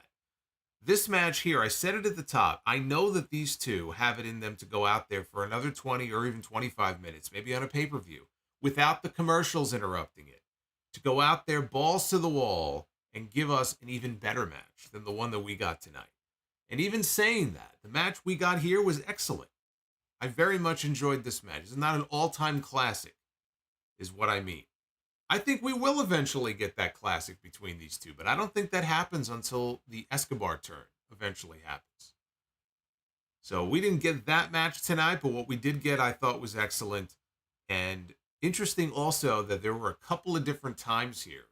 This match here, I said it at the top. I know that these two have it in them to go out there for another 20 or even 25 minutes, maybe on a pay-per-view, without the commercials interrupting it. To go out there balls to the wall and give us an even better match than the one that we got tonight. And even saying that, the match we got here was excellent. I very much enjoyed this match. It's not an all-time classic, is what I mean. I think we will eventually get that classic between these two, but I don't think that happens until the Escobar turn eventually happens. So we didn't get that match tonight, but what we did get I thought was excellent. And interesting also that there were a couple of different times here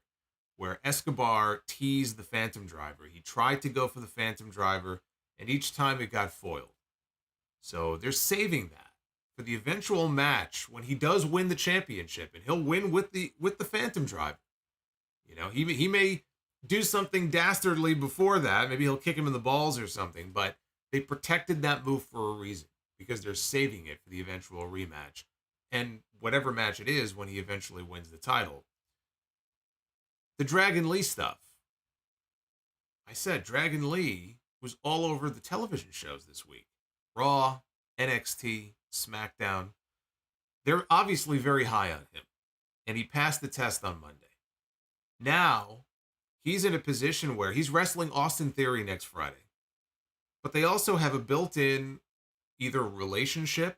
where Escobar teased the Phantom Driver. He tried to go for the Phantom Driver, and each time it got foiled. So they're saving that for the eventual match when he does win the championship, and he'll win with the Phantom Driver. He may do something dastardly before that. Maybe he'll kick him in the balls or something, but they protected that move for a reason because they're saving it for the eventual rematch and whatever match it is when he eventually wins the title. The Dragon Lee stuff. I said Dragon Lee was all over the television shows this week. Raw, NXT, SmackDown. They're obviously very high on him, and he passed the test on Monday. Now, he's in a position where he's wrestling Austin Theory next Friday, but they also have a built-in either relationship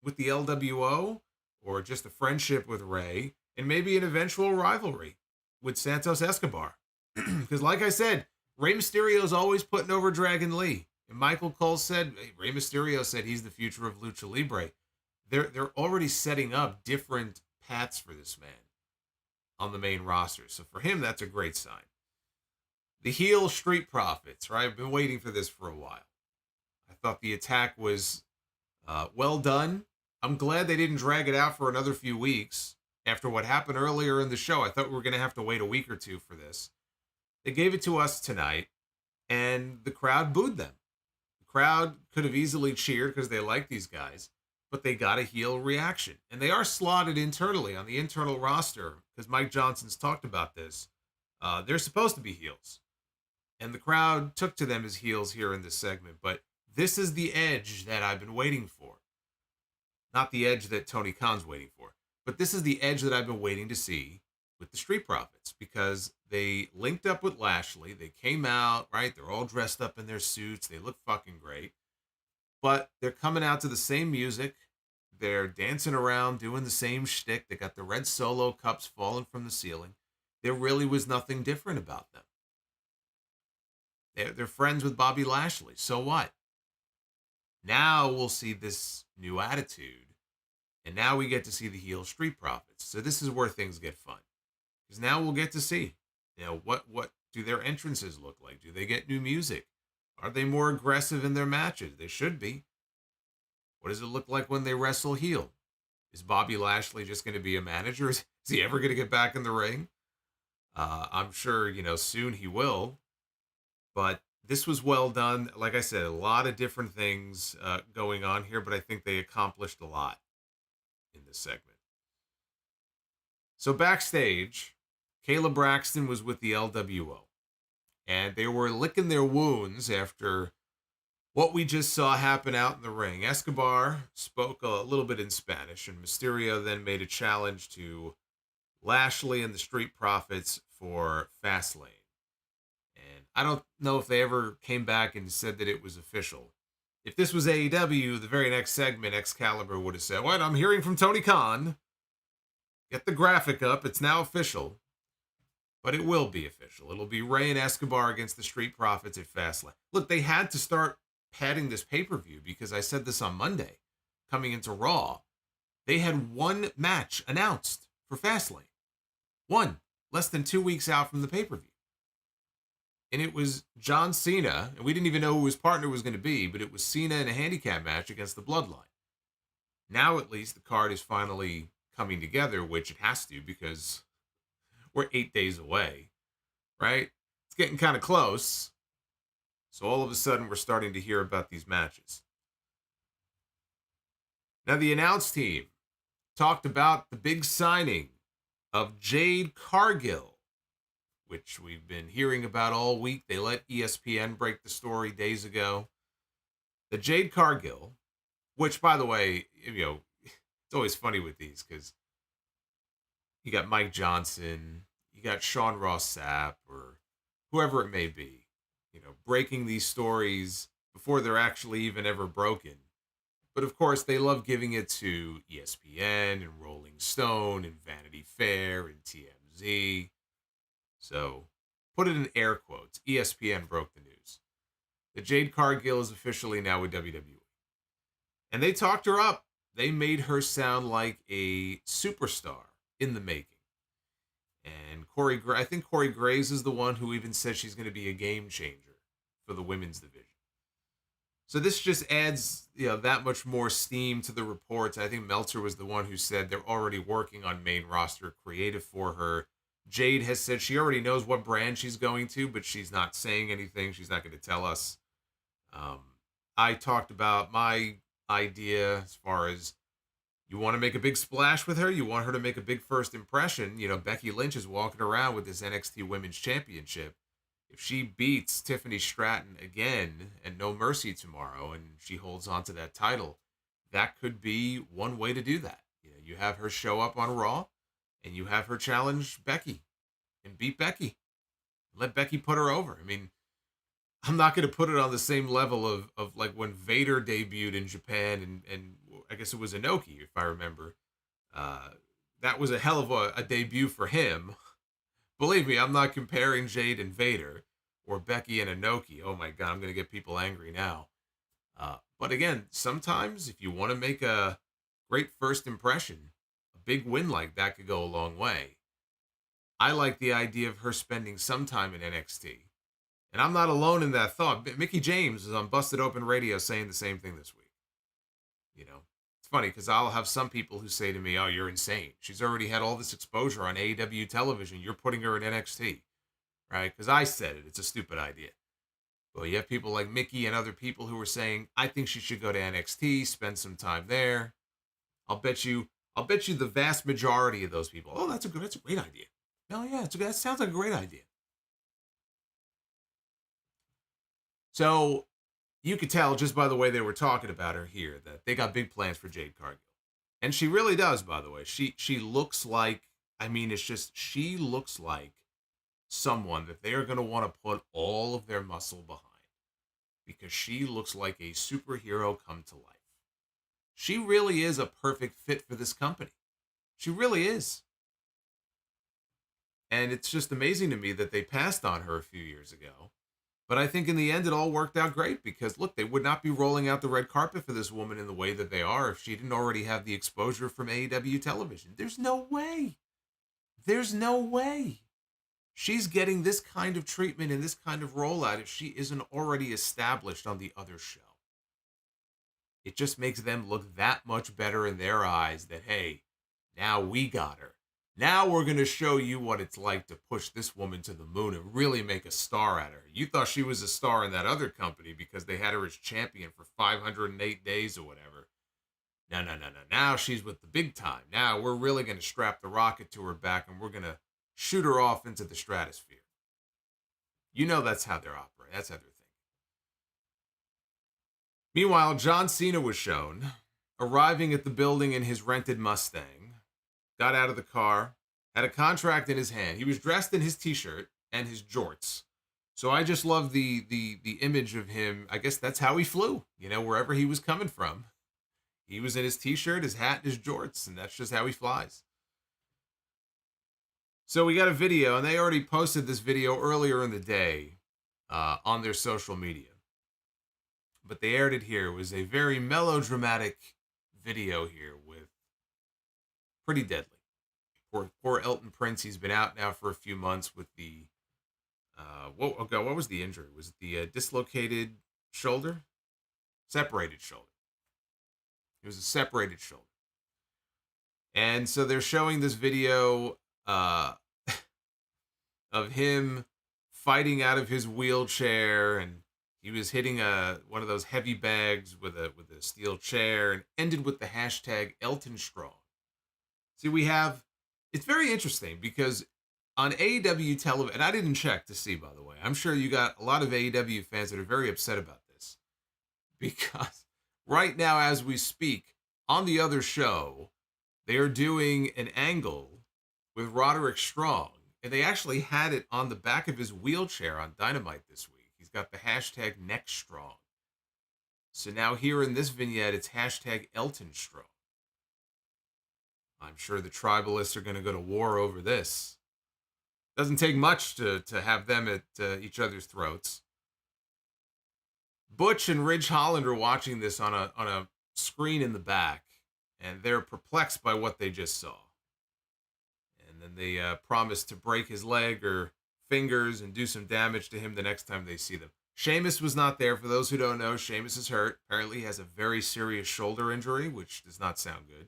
with the LWO or just a friendship with Rey, and maybe an eventual rivalry with Santos Escobar. Because like I said, Rey Mysterio is always putting over Dragon Lee. And Michael Cole said, Rey Mysterio said he's the future of Lucha Libre. They're already setting up different paths for this man on the main roster. So for him, that's a great sign. The heel Street Profits, right? I've been waiting for this for a while. I thought the attack was well done. I'm glad they didn't drag it out for another few weeks. After what happened earlier in the show, I thought we were going to have to wait a week or two for this. They gave it to us tonight, and the crowd booed them. Crowd could have easily cheered because they like these guys, but they got a heel reaction. And they are slotted internally on the internal roster because Mike Johnson's talked about this. They're supposed to be heels. And the crowd took to them as heels here in this segment. But this is the edge that I've been waiting for. Not the edge that Tony Khan's waiting for. But this is the edge that I've been waiting to see with the Street Profits because they linked up with Lashley. They came out, right? They're all dressed up in their suits. They look fucking great. But they're coming out to the same music. They're dancing around, doing the same shtick. They got the red Solo cups falling from the ceiling. There really was nothing different about them. They're friends with Bobby Lashley. So what? Now we'll see this new attitude. And now we get to see the heel Street Profits. So this is where things get fun. Because now we'll get to see, what do their entrances look like? Do they get new music? Are they more aggressive in their matches? They should be. What does it look like when they wrestle heel? Is Bobby Lashley just going to be a manager? Is he ever going to get back in the ring? I'm sure, soon he will. But this was well done. Like I said, a lot of different things going on here, but I think they accomplished a lot in this segment. So backstage, Kayla Braxton was with the LWO, and they were licking their wounds after what we just saw happen out in the ring. Escobar spoke a little bit in Spanish, and Mysterio then made a challenge to Lashley and the Street Profits for Fastlane. And I don't know if they ever came back and said that it was official, If this was AEW, the very next segment, Excalibur would have said, "What? I'm hearing from Tony Khan. Get the graphic up. It's now official." But it will be official. It'll be Rey and Escobar against the Street Profits at Fastlane. Look, they had to start padding this pay-per-view because I said this on Monday, coming into Raw. They had one match announced for Fastlane. One, less than 2 weeks out from the pay-per-view. And it was John Cena, and we didn't even know who his partner was going to be, but it was Cena in a handicap match against the Bloodline. Now, at least, the card is finally coming together, which it has to because we're 8 days away, right? It's getting kind of close. So all of a sudden, we're starting to hear about these matches. Now, the announce team talked about the big signing of Jade Cargill, which we've been hearing about all week. They let ESPN break the story days ago. The Jade Cargill, which, by the way, it's always funny with these because you got Mike Johnson, you got Sean Ross Sapp, or whoever it may be, breaking these stories before they're actually even ever broken. But of course, they love giving it to ESPN and Rolling Stone and Vanity Fair and TMZ. So, put it in air quotes. ESPN broke the news. The Jade Cargill is officially now with WWE. And they talked her up. They made her sound like a superstar in the making. And I think Corey Graves is the one who even said she's going to be a game changer for the women's division. So this just adds, that much more steam to the reports. I think Meltzer was the one who said they're already working on main roster creative for her. Jade has said she already knows what brand she's going to, but she's not saying anything. She's not going to tell us. I talked about my idea as far as you want to make a big splash with her. You want her to make a big first impression. Becky Lynch is walking around with this NXT Women's Championship. If she beats Tiffany Stratton again and No Mercy tomorrow and she holds on to that title, that could be one way to do that. You have her show up on Raw and you have her challenge Becky and beat Becky. Let Becky put her over. I mean, I'm not going to put it on the same level of like when Vader debuted in Japan and I guess it was Inoki, if I remember. That was a hell of a debut for him. Believe me, I'm not comparing Jade and Vader or Becky and Inoki. Oh my God, I'm going to get people angry now. But again, sometimes if you want to make a great first impression, a big win like that could go a long way. I like the idea of her spending some time in NXT. And I'm not alone in that thought. Mickey James is on Busted Open Radio saying the same thing this week. It's funny because I'll have some people who say to me, "Oh, you're insane. She's already had all this exposure on AEW television. You're putting her in NXT." Right? Because I said it. It's a stupid idea. Well, you have people like Mickey and other people who are saying, "I think she should go to NXT, spend some time there." I'll bet you the vast majority of those people, "Oh, that's a great idea." Oh yeah, that sounds like a great idea. So you could tell just by the way they were talking about her here that they got big plans for Jade Cargill. And she really does, by the way. She looks like, she looks like someone that they are going to want to put all of their muscle behind. Because she looks like a superhero come to life. She really is a perfect fit for this company. She really is. And it's just amazing to me that they passed on her a few years ago. But I think in the end, it all worked out great because, look, they would not be rolling out the red carpet for this woman in the way that they are if she didn't already have the exposure from AEW television. There's no way. There's no way. She's getting this kind of treatment and this kind of rollout if she isn't already established on the other show. It just makes them look that much better in their eyes that, hey, now we got her. Now we're going to show you what it's like to push this woman to the moon and really make a star out of her. You thought she was a star in that other company because they had her as champion for 508 days or whatever. No. Now she's with the big time. Now we're really going to strap the rocket to her back and we're going to shoot her off into the stratosphere. That's how they're operating. That's how they're thinking. Meanwhile, John Cena was shown arriving at the building in his rented Mustang. Got out of the car, had a contract in his hand. He was dressed in his t-shirt and his jorts. So I just love the image of him. I guess that's how he flew, you know, wherever he was coming from. He was in his t-shirt, his hat, and his jorts, and that's just how he flies. So we got a video, and they already posted this video earlier in the day on their social media. But they aired it here. It was a very melodramatic video here with pretty deadly. Poor Elton Prince. He's been out now for a few months with the what was the injury? Was it the dislocated shoulder? Separated shoulder. It was a separated shoulder. And so they're showing this video of him fighting out of his wheelchair, and he was hitting one of those heavy bags with a steel chair, and ended with the hashtag Elton Strong. See, it's very interesting because on AEW television, and I didn't check to see, by the way, I'm sure you got a lot of AEW fans that are very upset about this, because right now as we speak, on the other show, they are doing an angle with Roderick Strong, and they actually had it on the back of his wheelchair on Dynamite this week. He's got the hashtag NextStrong. So now here in this vignette, it's hashtag Elton Strong. I'm sure the tribalists are going to go to war over this. Doesn't take much to have them at each other's throats. Butch and Ridge Holland are watching this on a screen in the back, and they're perplexed by what they just saw. And then they promise to break his leg or fingers and do some damage to him the next time they see them. Sheamus was not there. For those who don't know, Sheamus is hurt. Apparently he has a very serious shoulder injury, which does not sound good.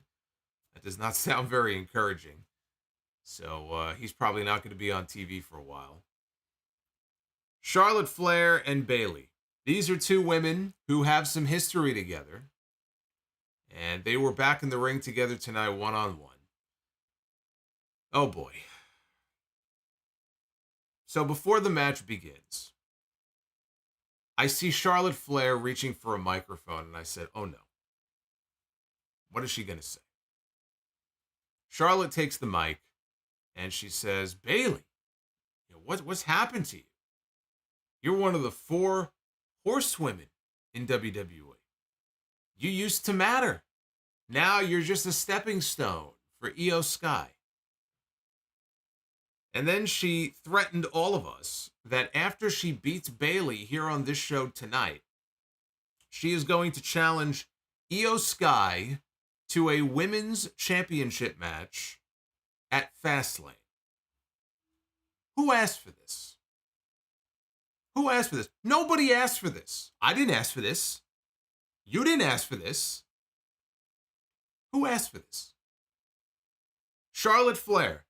That does not sound very encouraging. So he's probably not going to be on TV for a while. Charlotte Flair and Bayley. These are two women who have some history together. And they were back in the ring together tonight, one-on-one. Oh boy. So before the match begins, I see Charlotte Flair reaching for a microphone, and I said, oh no. What is she going to say? Charlotte takes the mic, and she says, Bayley, what's happened to you? You're one of the 4 horsewomen in WWE. You used to matter. Now you're just a stepping stone for Io Sky. And then she threatened all of us that after she beats Bayley here on this show tonight, she is going to challenge Io Sky to a women's championship match at Fastlane. Who asked for this? Who asked for this? Nobody asked for this. I didn't ask for this. You didn't ask for this. Who asked for this? Charlotte Flair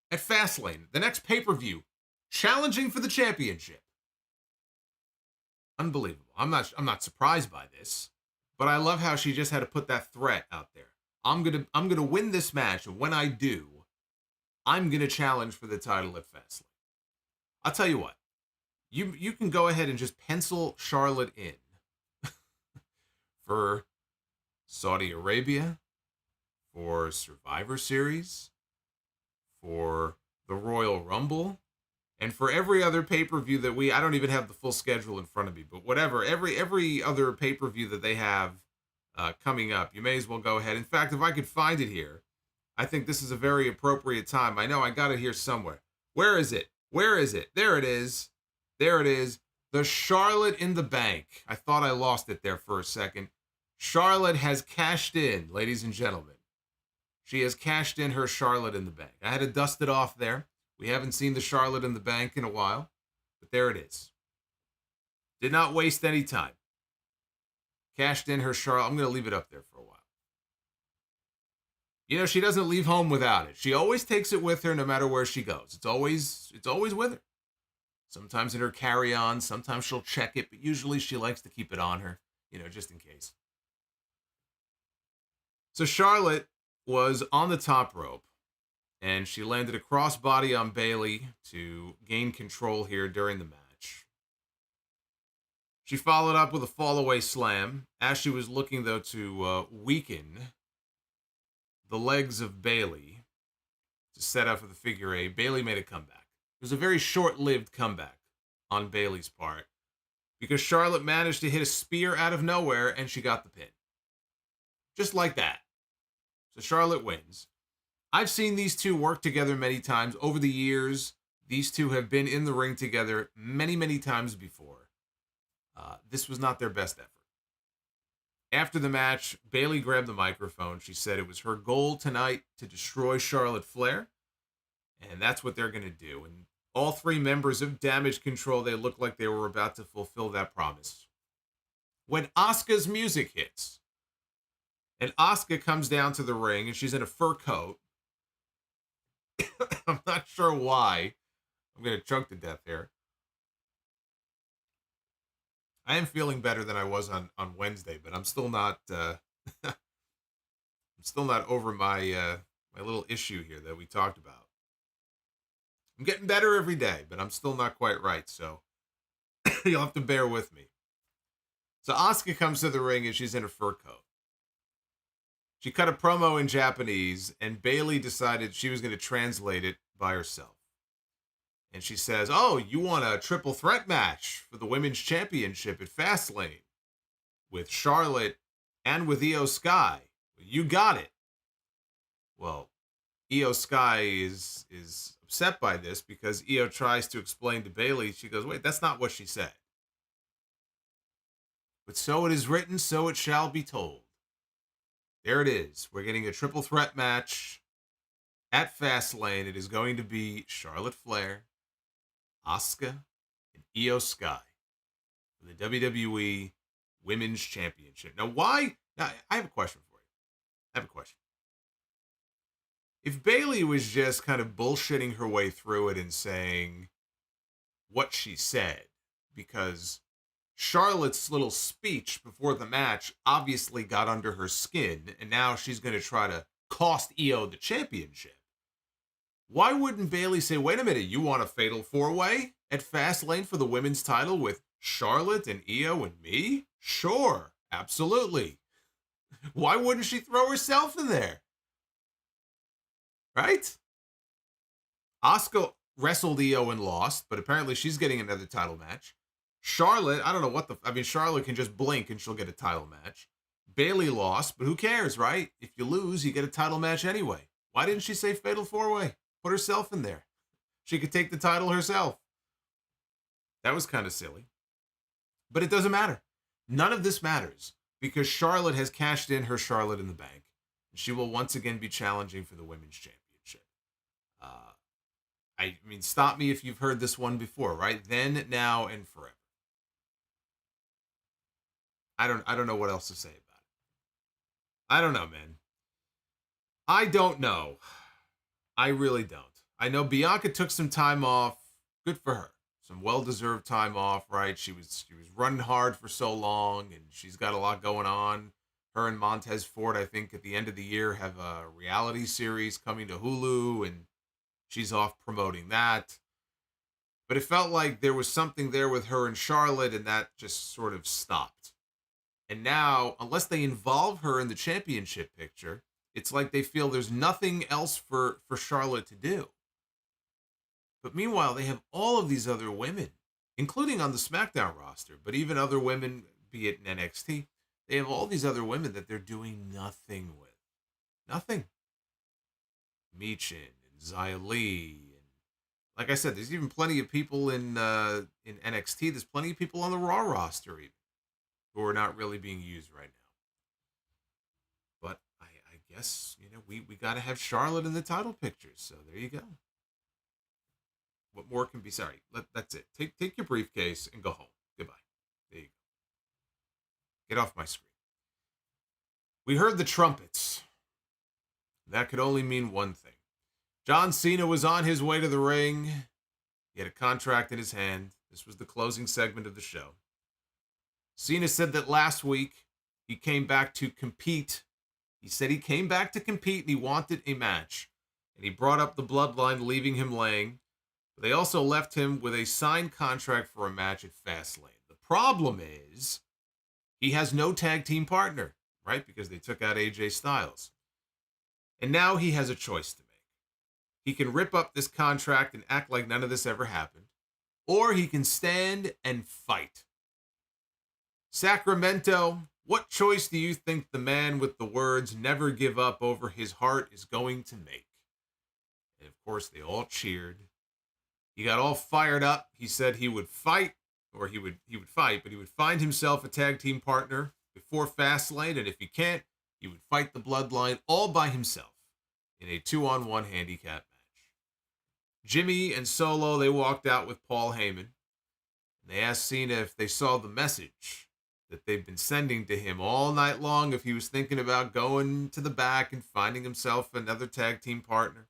at Fastlane, the next pay-per-view, challenging for the championship. Unbelievable. I'm not surprised by this, but I love how she just had to put that threat out there. I'm gonna win this match, and when I do, I'm gonna challenge for the title at Fastlane. I'll tell you what. You can go ahead and just pencil Charlotte in for Saudi Arabia, for Survivor Series, for the Royal Rumble, and for every other pay-per-view that I don't even have the full schedule in front of me, but whatever, every other pay-per-view that they have coming up, you may as well go ahead. In fact, if I could find it here, I think this is a very appropriate time. I know I got it here somewhere. Where is it? Where is it? There it is. There it is. The Charlotte in the Bank. I thought I lost it there for a second. Charlotte has cashed in, ladies and gentlemen. She has cashed in her Charlotte in the Bank. I had to dust it off there. We haven't seen the Charlotte in the Bank in a while, but there it is. Did not waste any time. Cashed in her Charlotte. I'm going to leave it up there for a while. You know, she doesn't leave home without it. She always takes it with her no matter where she goes. It's always with her. Sometimes in her carry-on, sometimes she'll check it, but usually she likes to keep it on her, just in case. So Charlotte was on the top rope, and she landed a crossbody on Bayley to gain control here during the match. She followed up with a fallaway slam. As she was looking, though, to weaken the legs of Bayley to set up for the figure eight, Bayley made a comeback. It was a very short-lived comeback. on Bayley's part because Charlotte managed to hit a spear out of nowhere and she got the pin. Just like that. So Charlotte wins. I've seen these two work together many times. Over the years, these two have been in the ring together many, many times before. This was not their best effort. After the match, Bayley grabbed the microphone. She said it was her goal tonight to destroy Charlotte Flair, and that's what they're going to do. And all three members of Damage Control, they looked like they were about to fulfill that promise. When Asuka's music hits, and Asuka comes down to the ring, and she's in a fur coat. I'm not sure why. I'm going to choke to death here. I am feeling better than I was on Wednesday, but I'm still not. I'm still not over my my little issue here that we talked about. I'm getting better every day, but I'm still not quite right. So you'll have to bear with me. So Asuka comes to the ring and she's in a fur coat. She cut a promo in Japanese, and Bayley decided she was going to translate it by herself. And she says, "Oh, you want a triple threat match for the Women's Championship at Fastlane with Charlotte and with Io Sky. You got it." Well, Io Sky is upset by this because Io tries to explain to Bayley. She goes, "Wait, that's not what she said." But so it is written, so it shall be told. There it is. We're getting a triple threat match at Fastlane. It is going to be Charlotte Flair, Asuka, and Io Sky for the WWE Women's Championship. Now, why? Now, I have a question for you. If Bayley was just kind of bullshitting her way through it and saying what she said, because Charlotte's little speech before the match obviously got under her skin, and now she's going to try to cost Io the championship. Why wouldn't Bayley say, "Wait a minute, you want a fatal four-way at Fastlane for the women's title with Charlotte and Io and me? Sure, absolutely." Why wouldn't she throw herself in there? Right? Asuka wrestled Io and lost, but apparently she's getting another title match. Charlotte, I don't know Charlotte can just blink and she'll get a title match. Bayley lost, but who cares, right? If you lose, you get a title match anyway. Why didn't she say fatal four-way? Put herself in there. She could take the title herself. That was kind of silly. But it doesn't matter. None of this matters because Charlotte has cashed in her Charlotte in the Bank. And she will once again be challenging for the Women's Championship. I mean, stop me if you've heard this one before, right? Then, now, and forever. I don't know what else to say about it. I don't know, man. I don't know. I really don't. I know Bianca took some time off. Good for her. Some well-deserved time off, right? She was running hard for so long, and she's got a lot going on. Her and Montez Ford, I think, at the end of the year have a reality series coming to Hulu, and she's off promoting that. But it felt like there was something there with her and Charlotte, and that just sort of stopped. And now, unless they involve her in the championship picture, it's like they feel there's nothing else for Charlotte to do. But meanwhile, they have all of these other women, including on the SmackDown roster, but even other women, be it in NXT, they have all these other women that they're doing nothing with. Nothing. Michin and Xia Li. And like I said, there's even plenty of people in NXT. There's plenty of people on the Raw roster even who are not really being used right now. But I guess, we got to have Charlotte in the title picture. So there you go. What more can be? Sorry, that's it. Take your briefcase and go home. Goodbye. There you go. Get off my screen. We heard the trumpets. That could only mean one thing. John Cena was on his way to the ring. He had a contract in his hand. This was the closing segment of the show. Cena said that last week he came back to compete. He said he came back to compete and he wanted a match. And he brought up the Bloodline, leaving him laying. But they also left him with a signed contract for a match at Fastlane. The problem is he has no tag team partner, right? Because they took out AJ Styles. And now he has a choice to make. He can rip up this contract and act like none of this ever happened. or he can stand and fight. Sacramento, what choice do you think the man with the words "never give up" over his heart is going to make? And of course, they all cheered. He got all fired up. He said he would fight, or he would fight, but he would find himself a tag team partner before Fastlane, and if he can't, he would fight the Bloodline all by himself in a 2-on-1 handicap match. Jimmy and Solo, they walked out with Paul Heyman. They asked Cena if they saw the message that they've been sending to him all night long, if he was thinking about going to the back and finding himself another tag team partner.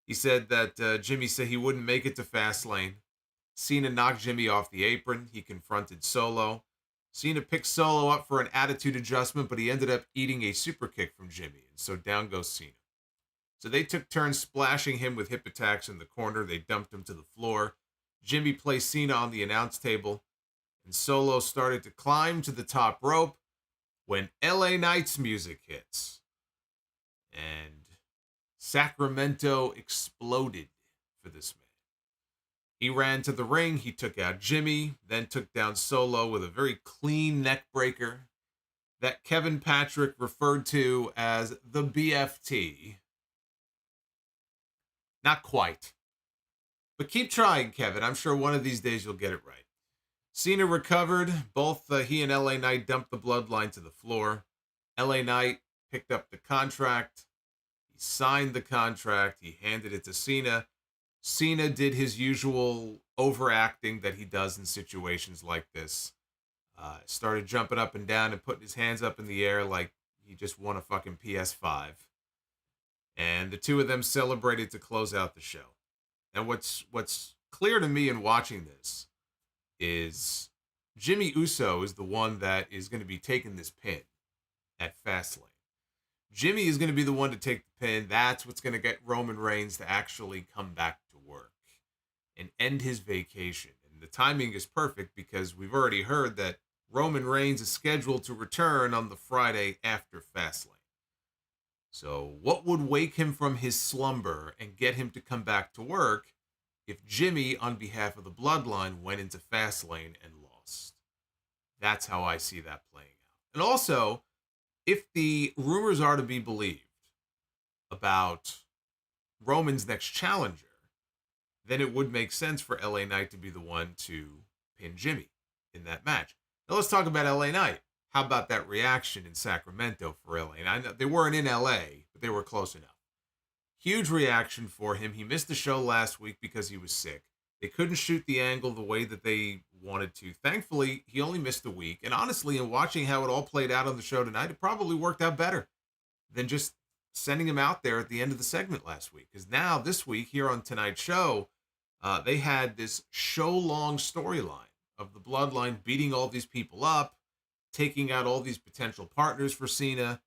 He said that Jimmy said he wouldn't make it to Fastlane. Cena knocked Jimmy off the apron. He confronted Solo. Cena picked Solo up for an attitude adjustment, but he ended up eating a super kick from Jimmy, and so down goes Cena. So they took turns splashing him with hip attacks in the corner. They dumped him to the floor. Jimmy placed Cena on the announce table, and Solo started to climb to the top rope when LA Knight's music hits. And Sacramento exploded for this man. He ran to the ring, he took out Jimmy, then took down Solo with a very clean neck breaker that Kevin Patrick referred to as the BFT. Not quite. But keep trying, Kevin. I'm sure one of these days you'll get it right. Cena recovered. Both he and LA Knight dumped the Bloodline to the floor. LA Knight picked up the contract. He signed the contract. He handed it to Cena. Cena did his usual overacting that he does in situations like this. Started jumping up and down and putting his hands up in the air like he just won a fucking PS5. And the two of them celebrated to close out the show. And what's clear to me in watching this is Jimmy Uso is the one that is going to be taking this pin at Fastlane. Jimmy is going to be the one to take the pin. That's what's going to get Roman Reigns to actually come back to work and end his vacation. And the timing is perfect because we've already heard that Roman Reigns is scheduled to return on the Friday after Fastlane. So what would wake him from his slumber and get him to come back to work if Jimmy, on behalf of the Bloodline, went into Fastlane and lost? That's how I see that playing out. And also, if the rumors are to be believed about Roman's next challenger, then it would make sense for LA Knight to be the one to pin Jimmy in that match. Now let's talk about LA Knight. How about that reaction in Sacramento for LA? And I know they weren't in LA, but they were close enough. Huge reaction for him. He missed the show last week because he was sick. They couldn't shoot the angle the way that they wanted to. Thankfully, he only missed a week. And honestly, in watching how it all played out on the show tonight, it probably worked out better than just sending him out there at the end of the segment last week. Because now, this week, here on tonight's show, they had this show-long storyline of the Bloodline beating all these people up, taking out all these potential partners for Cena,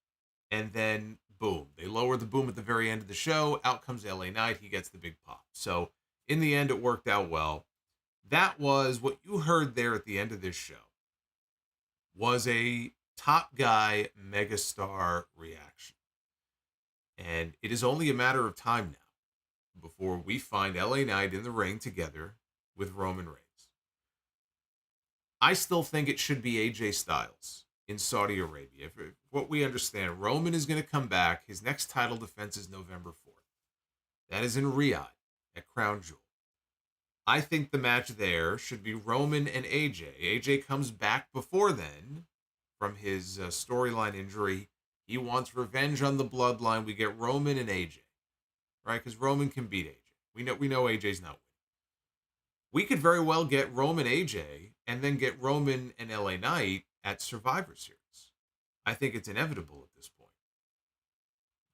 and then, boom, they lower the boom at the very end of the show. Out comes LA Knight. He gets the big pop. So, in the end, it worked out well. That was what you heard there at the end of this show, was a top guy megastar reaction. And it is only a matter of time now before we find LA Knight in the ring together with Roman Reigns. I still think it should be AJ Styles in Saudi Arabia. If what we understand, Roman is going to come back. His next title defense is November 4th. That is in Riyadh at Crown Jewel. I think the match there should be Roman and AJ. AJ comes back before then from his storyline injury. He wants revenge on the Bloodline. We get Roman and AJ, right? Because Roman can beat AJ. We know AJ's not winning. We could very well get Roman AJ and then get Roman and LA Knight at Survivor Series. I think it's inevitable at this point.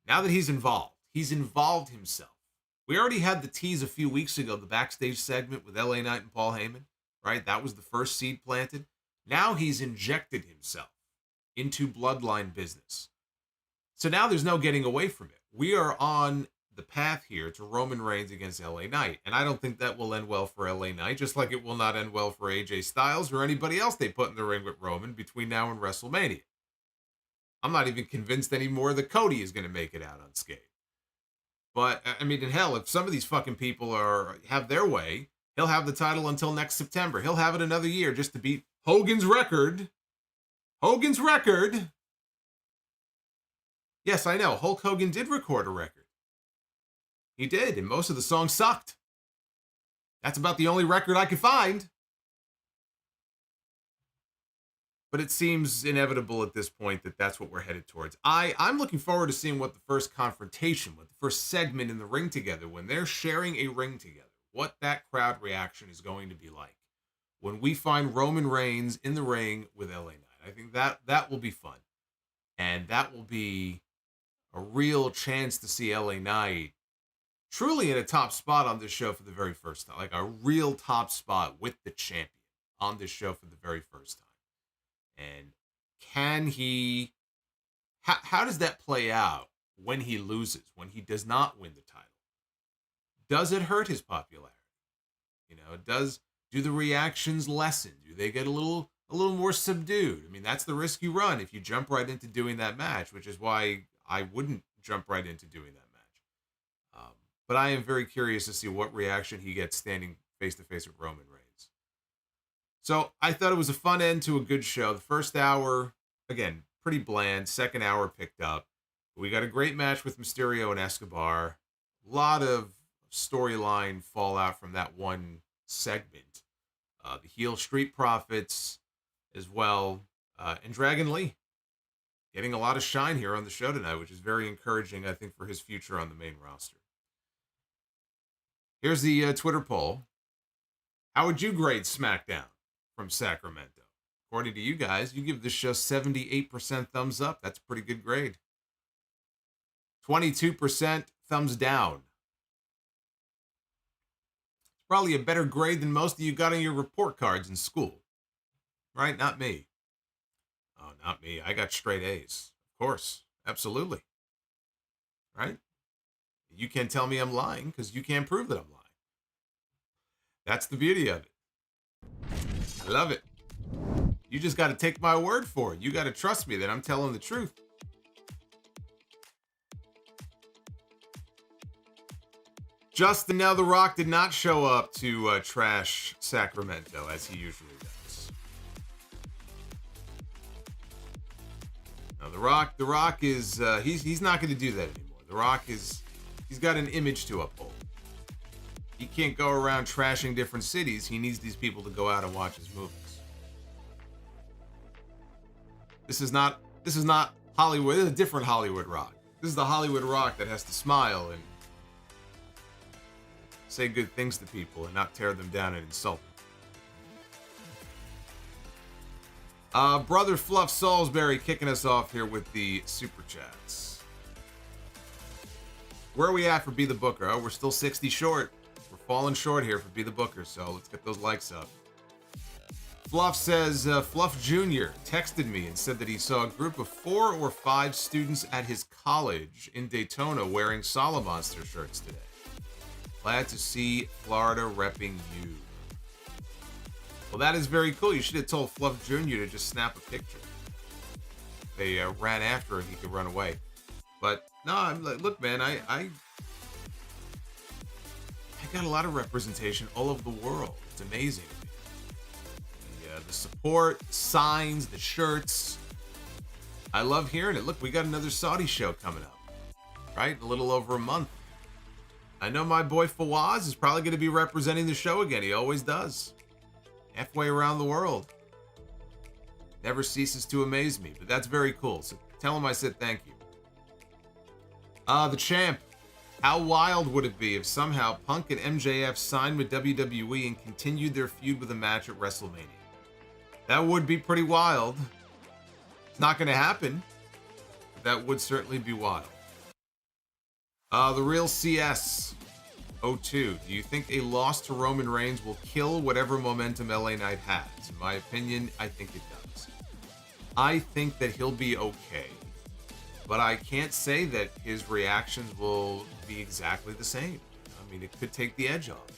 Now that he's involved himself. We already had the tease a few weeks ago, the backstage segment with LA Knight and Paul Heyman, right? That was the first seed planted. Now he's injected himself into Bloodline business. So now there's no getting away from it. We are on the path here to Roman Reigns against LA Knight. And I don't think that will end well for LA Knight, just like it will not end well for AJ Styles or anybody else they put in the ring with Roman between now and WrestleMania. I'm not even convinced anymore that Cody is going to make it out unscathed. But, I mean, in hell, if some of these fucking people have their way He'll have the title until next September. He'll have it another year just to beat Hogan's record. Hogan's record. Yes, I know. Hulk Hogan did record a record. He did, and most of the songs sucked. That's about the only record I could find. But it seems inevitable at this point that that's what we're headed towards. I'm looking forward to seeing what the first confrontation, what the first segment in the ring together, when they're sharing a ring together, what that crowd reaction is going to be like. When we find Roman Reigns in the ring with LA Knight. I think that will be fun. And that will be a real chance to see LA Knight truly in a top spot on this show for the very first time. Like a real top spot with the champion on this show for the very first time. And can he, how does that play out when he loses, when he does not win the title? Does it hurt his popularity? You know, do the reactions lessen? Do they get a little more subdued? I mean, that's the risk you run if you jump right into doing that match, which is why I wouldn't jump right into doing that match. But I am very curious to see what reaction he gets standing face to face with Roman Reigns. So I thought it was a fun end to a good show. The first hour, again, pretty bland. Second hour picked up. We got a great match with Mysterio and Escobar. A lot of storyline fallout from that one segment. The heel Street Profits as well. And Dragon Lee getting a lot of shine here on the show tonight, which is very encouraging, I think, for his future on the main roster. Here's the Twitter poll. How would you grade SmackDown from Sacramento? According to you guys, you give this show 78% thumbs up. That's a pretty good grade. 22% thumbs down. It's probably a better grade than most of you got on your report cards in school. Right? Not me. Oh, not me. I got straight A's. Of course. Absolutely. Right? You can't tell me I'm lying because you can't prove that I'm lying. That's the beauty of it. I love it. You just got to take my word for it. You got to trust me that I'm telling the truth. Justin, now The Rock did not show up to trash Sacramento as he usually does. Now The Rock is he's not going to do that anymore. The Rock he's got an image to uphold. He can't go around trashing different cities. He needs these people to go out and watch his movies. This is not Hollywood. This is a different Hollywood Rock. This is the Hollywood Rock that has to smile and say good things to people and not tear them down and insult them. Brother Fluff Salisbury kicking us off here with the Super Chats. Where are we at for Be the Booker? Oh, we're still 60 short. We're falling short here for Be the Booker, so let's get those likes up. Fluff says, Fluff Jr. texted me and said that he saw a group of 4 or 5 students at his college in Daytona wearing Solomonster shirts today. Glad to see Florida repping you. Well, that is very cool. You should have told Fluff Jr. to just snap a picture. They ran after him, he could run away. But no, look, man, I got a lot of representation all over the world. It's amazing. The support, signs, the shirts. I love hearing it. Look, we got another Saudi show coming up, right? A little over a month. I know my boy Fawaz is probably going to be representing the show again. He always does. Halfway around the world. Never ceases to amaze me, but that's very cool. So tell him I said thank you. The Champ. How wild would it be if somehow Punk and MJF signed with WWE and continued their feud with a match at WrestleMania? That would be pretty wild. It's not going to happen, but that would certainly be wild. The Real CS 02. Do you think a loss to Roman Reigns will kill whatever momentum LA Knight has? In my opinion, I think it does. I think that he'll be okay, but I can't say that his reactions will be exactly the same. I mean, it could take the edge off,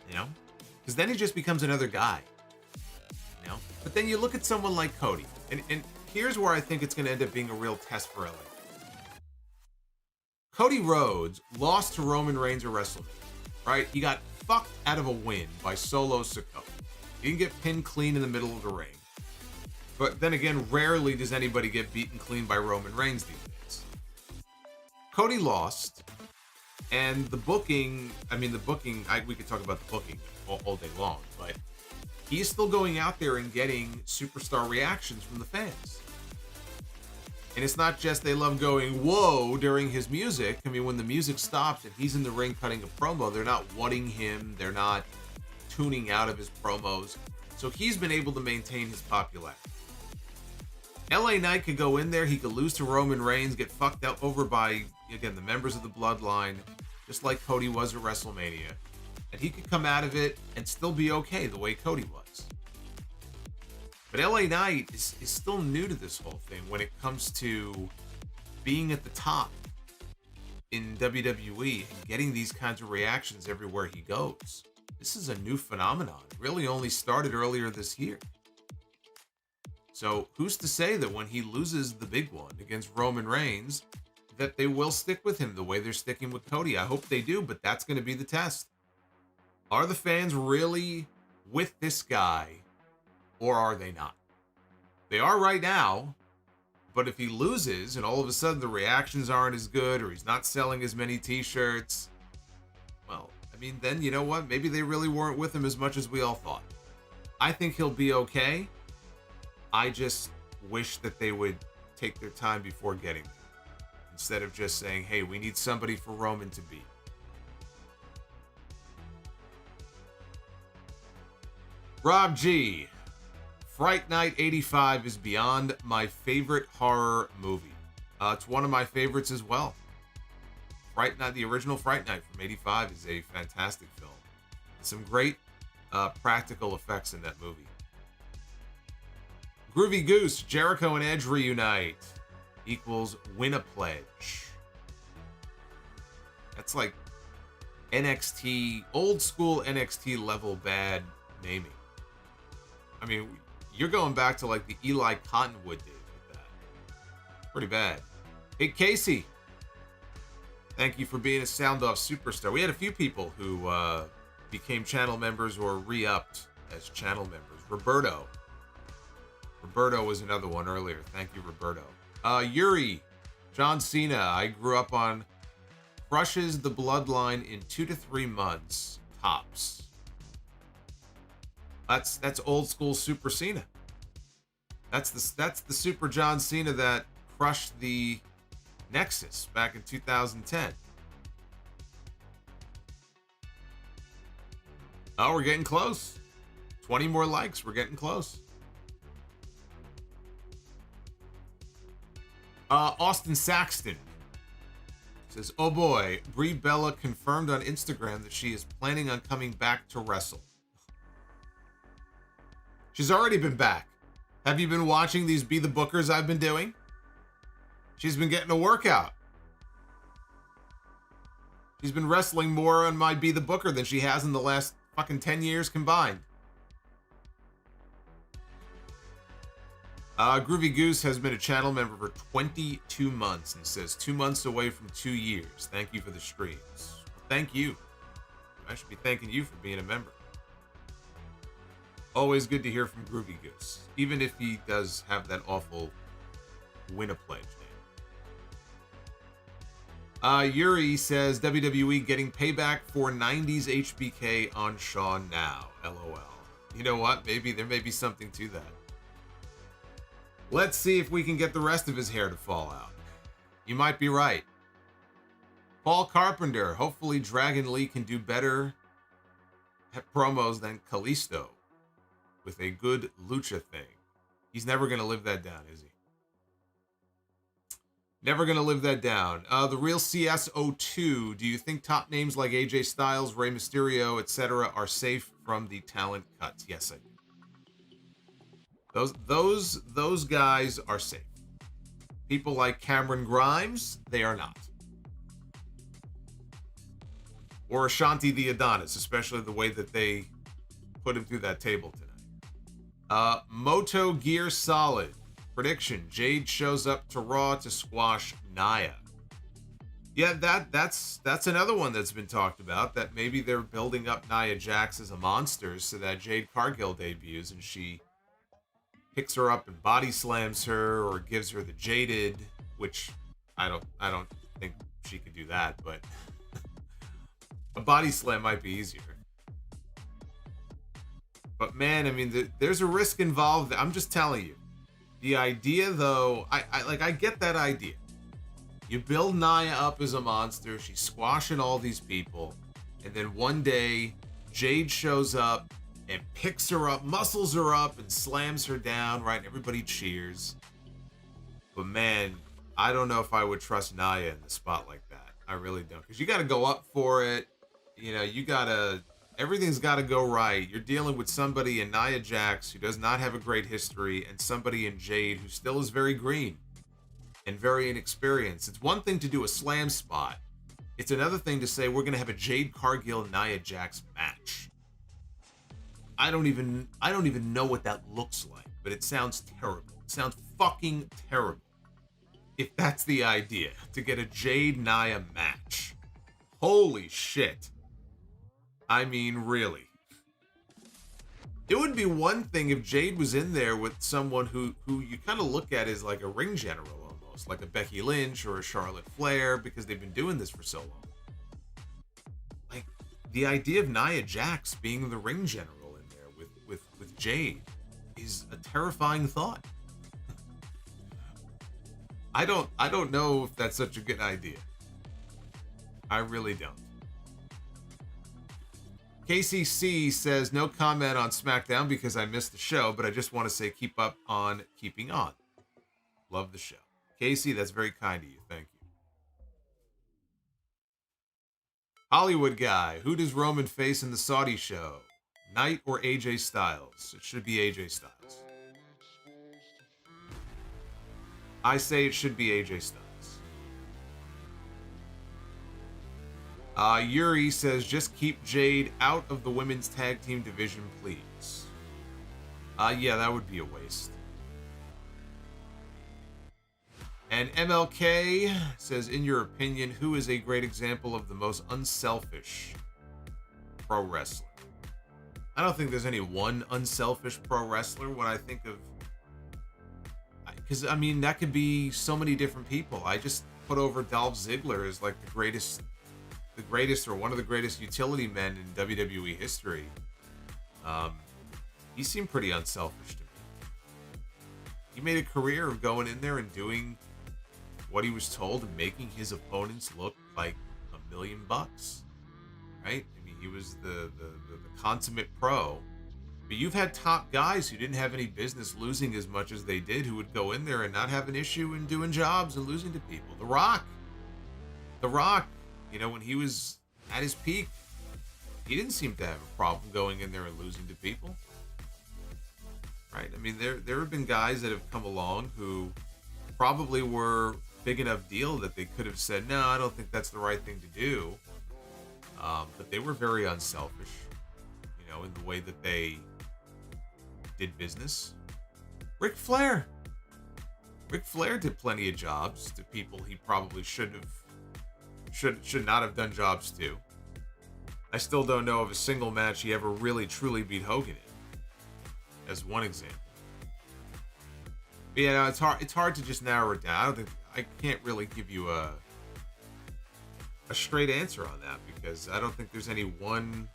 you know? Because then he just becomes another guy, you know? But then you look at someone like Cody, and here's where I think it's going to end up being a real test for LA. Cody Rhodes lost to Roman Reigns at WrestleMania, right? He got fucked out of a win by Solo Sikoa. He didn't get pinned clean in the middle of the ring. But then again, rarely does anybody get beaten clean by Roman Reigns these days. Cody lost, and the booking, we could talk about the booking all day long, but he's still going out there and getting superstar reactions from the fans. And it's not just they love going, whoa, during his music. I mean, when the music stops and he's in the ring cutting a promo, they're not wutting him. They're not tuning out of his promos. So he's been able to maintain his popularity. LA Knight could go in there. He could lose to Roman Reigns, get fucked up over by, again, the members of the Bloodline, just like Cody was at WrestleMania. And he could come out of it and still be okay the way Cody was. But LA Knight is still new to this whole thing when it comes to being at the top in WWE and getting these kinds of reactions everywhere he goes. This is a new phenomenon. It really only started earlier this year. So who's to say that when he loses the big one against Roman Reigns, that they will stick with him the way they're sticking with Cody? I hope they do, but that's going to be the test. Are the fans really with this guy, or are they not? They are right now, but if he loses and all of a sudden the reactions aren't as good, or he's not selling as many t-shirts, well, I mean, then you know what? Maybe they really weren't with him as much as we all thought. I think he'll be okay. I just wish that they would take their time before getting there, instead of just saying, hey, we need somebody for Roman to beat. Rob G. Fright Night 85 is beyond my favorite horror movie. It's one of my favorites as well. Fright Night, the original Fright Night from 85 is a fantastic film. Some great practical effects in that movie. Groovy Goose, Jericho and Edge reunite equals win a pledge. That's like NXT, old school NXT level bad naming. I mean, you're going back to like the Eli Cottonwood days with that. Pretty bad. Hey, Casey. Thank you for being a Sound Off superstar. We had a few people who became channel members or re-upped as channel members. Roberto was another one earlier. Thank you, Roberto. Yuri, John Cena. I grew up on crushes the Bloodline in 2 to 3 months tops. That's old school Super Cena. That's the Super John Cena that crushed the Nexus back in 2010. Oh, we're getting close. 20 more likes. We're getting close. Austin Saxton says, oh boy, Brie Bella confirmed on Instagram that she is planning on coming back to wrestle. She's already been back. Have you been watching these Be the Bookers I've been doing? She's been getting a workout. She's been wrestling more on my Be the Booker than she has in the last fucking 10 years combined. Groovy Goose has been a channel member for 22 months and says 2 months away from 2 years. Thank you for the streams. Well, thank you. I should be thanking you for being a member. Always good to hear from Groovy Goose, even if he does have that awful win a pledge name. Yuri says WWE getting payback for 90s HBK on Shaw now. LOL. You know what? Maybe there may be something to that. Let's see if we can get the rest of his hair to fall out. You might be right. Paul Carpenter. Hopefully Dragon Lee can do better promos than Kalisto with a good lucha thing. He's never going to live that down, is he? Never going to live that down. The real CS02. Do you think top names like AJ Styles, Rey Mysterio, etc. are safe from the talent cuts? Yes, I do. Those guys are safe. People like Cameron Grimes, they are not. Or Ashanti the Adonis, especially the way that they put him through that table tonight. Moto Gear Solid. Prediction, Jade shows up to Raw to squash Nia. Yeah, that's another one that's been talked about, that maybe they're building up Nia Jax as a monster so that Jade Cargill debuts and she picks her up and body slams her or gives her the jaded, which I don't think she could do that, but a body slam might be easier. But man, I mean, there's a risk involved. I'm just telling you. The idea, though, I get that idea. You build Nia up as a monster. She's squashing all these people. And then one day, Jade shows up and picks her up, muscles her up, and slams her down, right? And everybody cheers. But man, I don't know if I would trust Nia in the spot like that. I really don't. Because you got to go up for it. You know, everything's got to go right. You're dealing with somebody in Nia Jax who does not have a great history, and somebody in Jade who still is very green and very inexperienced. It's one thing to do a slam spot. It's another thing to say we're going to have a Jade Cargill Nia Jax match. I don't even know what that looks like, but it sounds terrible. It sounds fucking terrible. If that's the idea, to get a Jade Nia match. Holy shit. I mean, really. It would be one thing if Jade was in there with someone who you kind of look at as like a ring general almost, like a Becky Lynch or a Charlotte Flair, because they've been doing this for so long. Like, the idea of Nia Jax being the ring general in there with Jade is a terrifying thought. I don't know if that's such a good idea. I really don't. KCC says, no comment on SmackDown because I missed the show, but I just want to say keep up on keeping on. Love the show. Casey, that's very kind of you. Thank you. Hollywood guy, who does Roman face in the Saudi show? Knight or AJ Styles? It should be AJ Styles. I say it should be AJ Styles. Yuri says, just keep Jade out of the women's tag team division, please. Yeah, that would be a waste. And MLK says, in your opinion, who is a great example of the most unselfish pro wrestler? I don't think there's any one unselfish pro wrestler when I think of... Because, I mean, that could be so many different people. I just put over Dolph Ziggler as like the greatest or one of the greatest utility men in WWE history. He seemed pretty unselfish to me. He made a career of going in there and doing what he was told and making his opponents look like $1 million, right? I mean, he was the consummate pro. But you've had top guys who didn't have any business losing as much as they did, who would go in there and not have an issue in doing jobs and losing to people. The Rock, you know, when he was at his peak, he didn't seem to have a problem going in there and losing to people. Right? I mean, there have been guys that have come along who probably were big enough deal that they could have said, no, I don't think that's the right thing to do. But they were very unselfish, you know, in the way that they did business. Ric Flair did plenty of jobs to people he probably should not have done jobs to. I still don't know of a single match he ever really truly beat Hogan in, as one example. But yeah, no, it's hard to just narrow it down. I can't really give you a straight answer on that, because I don't think there's any one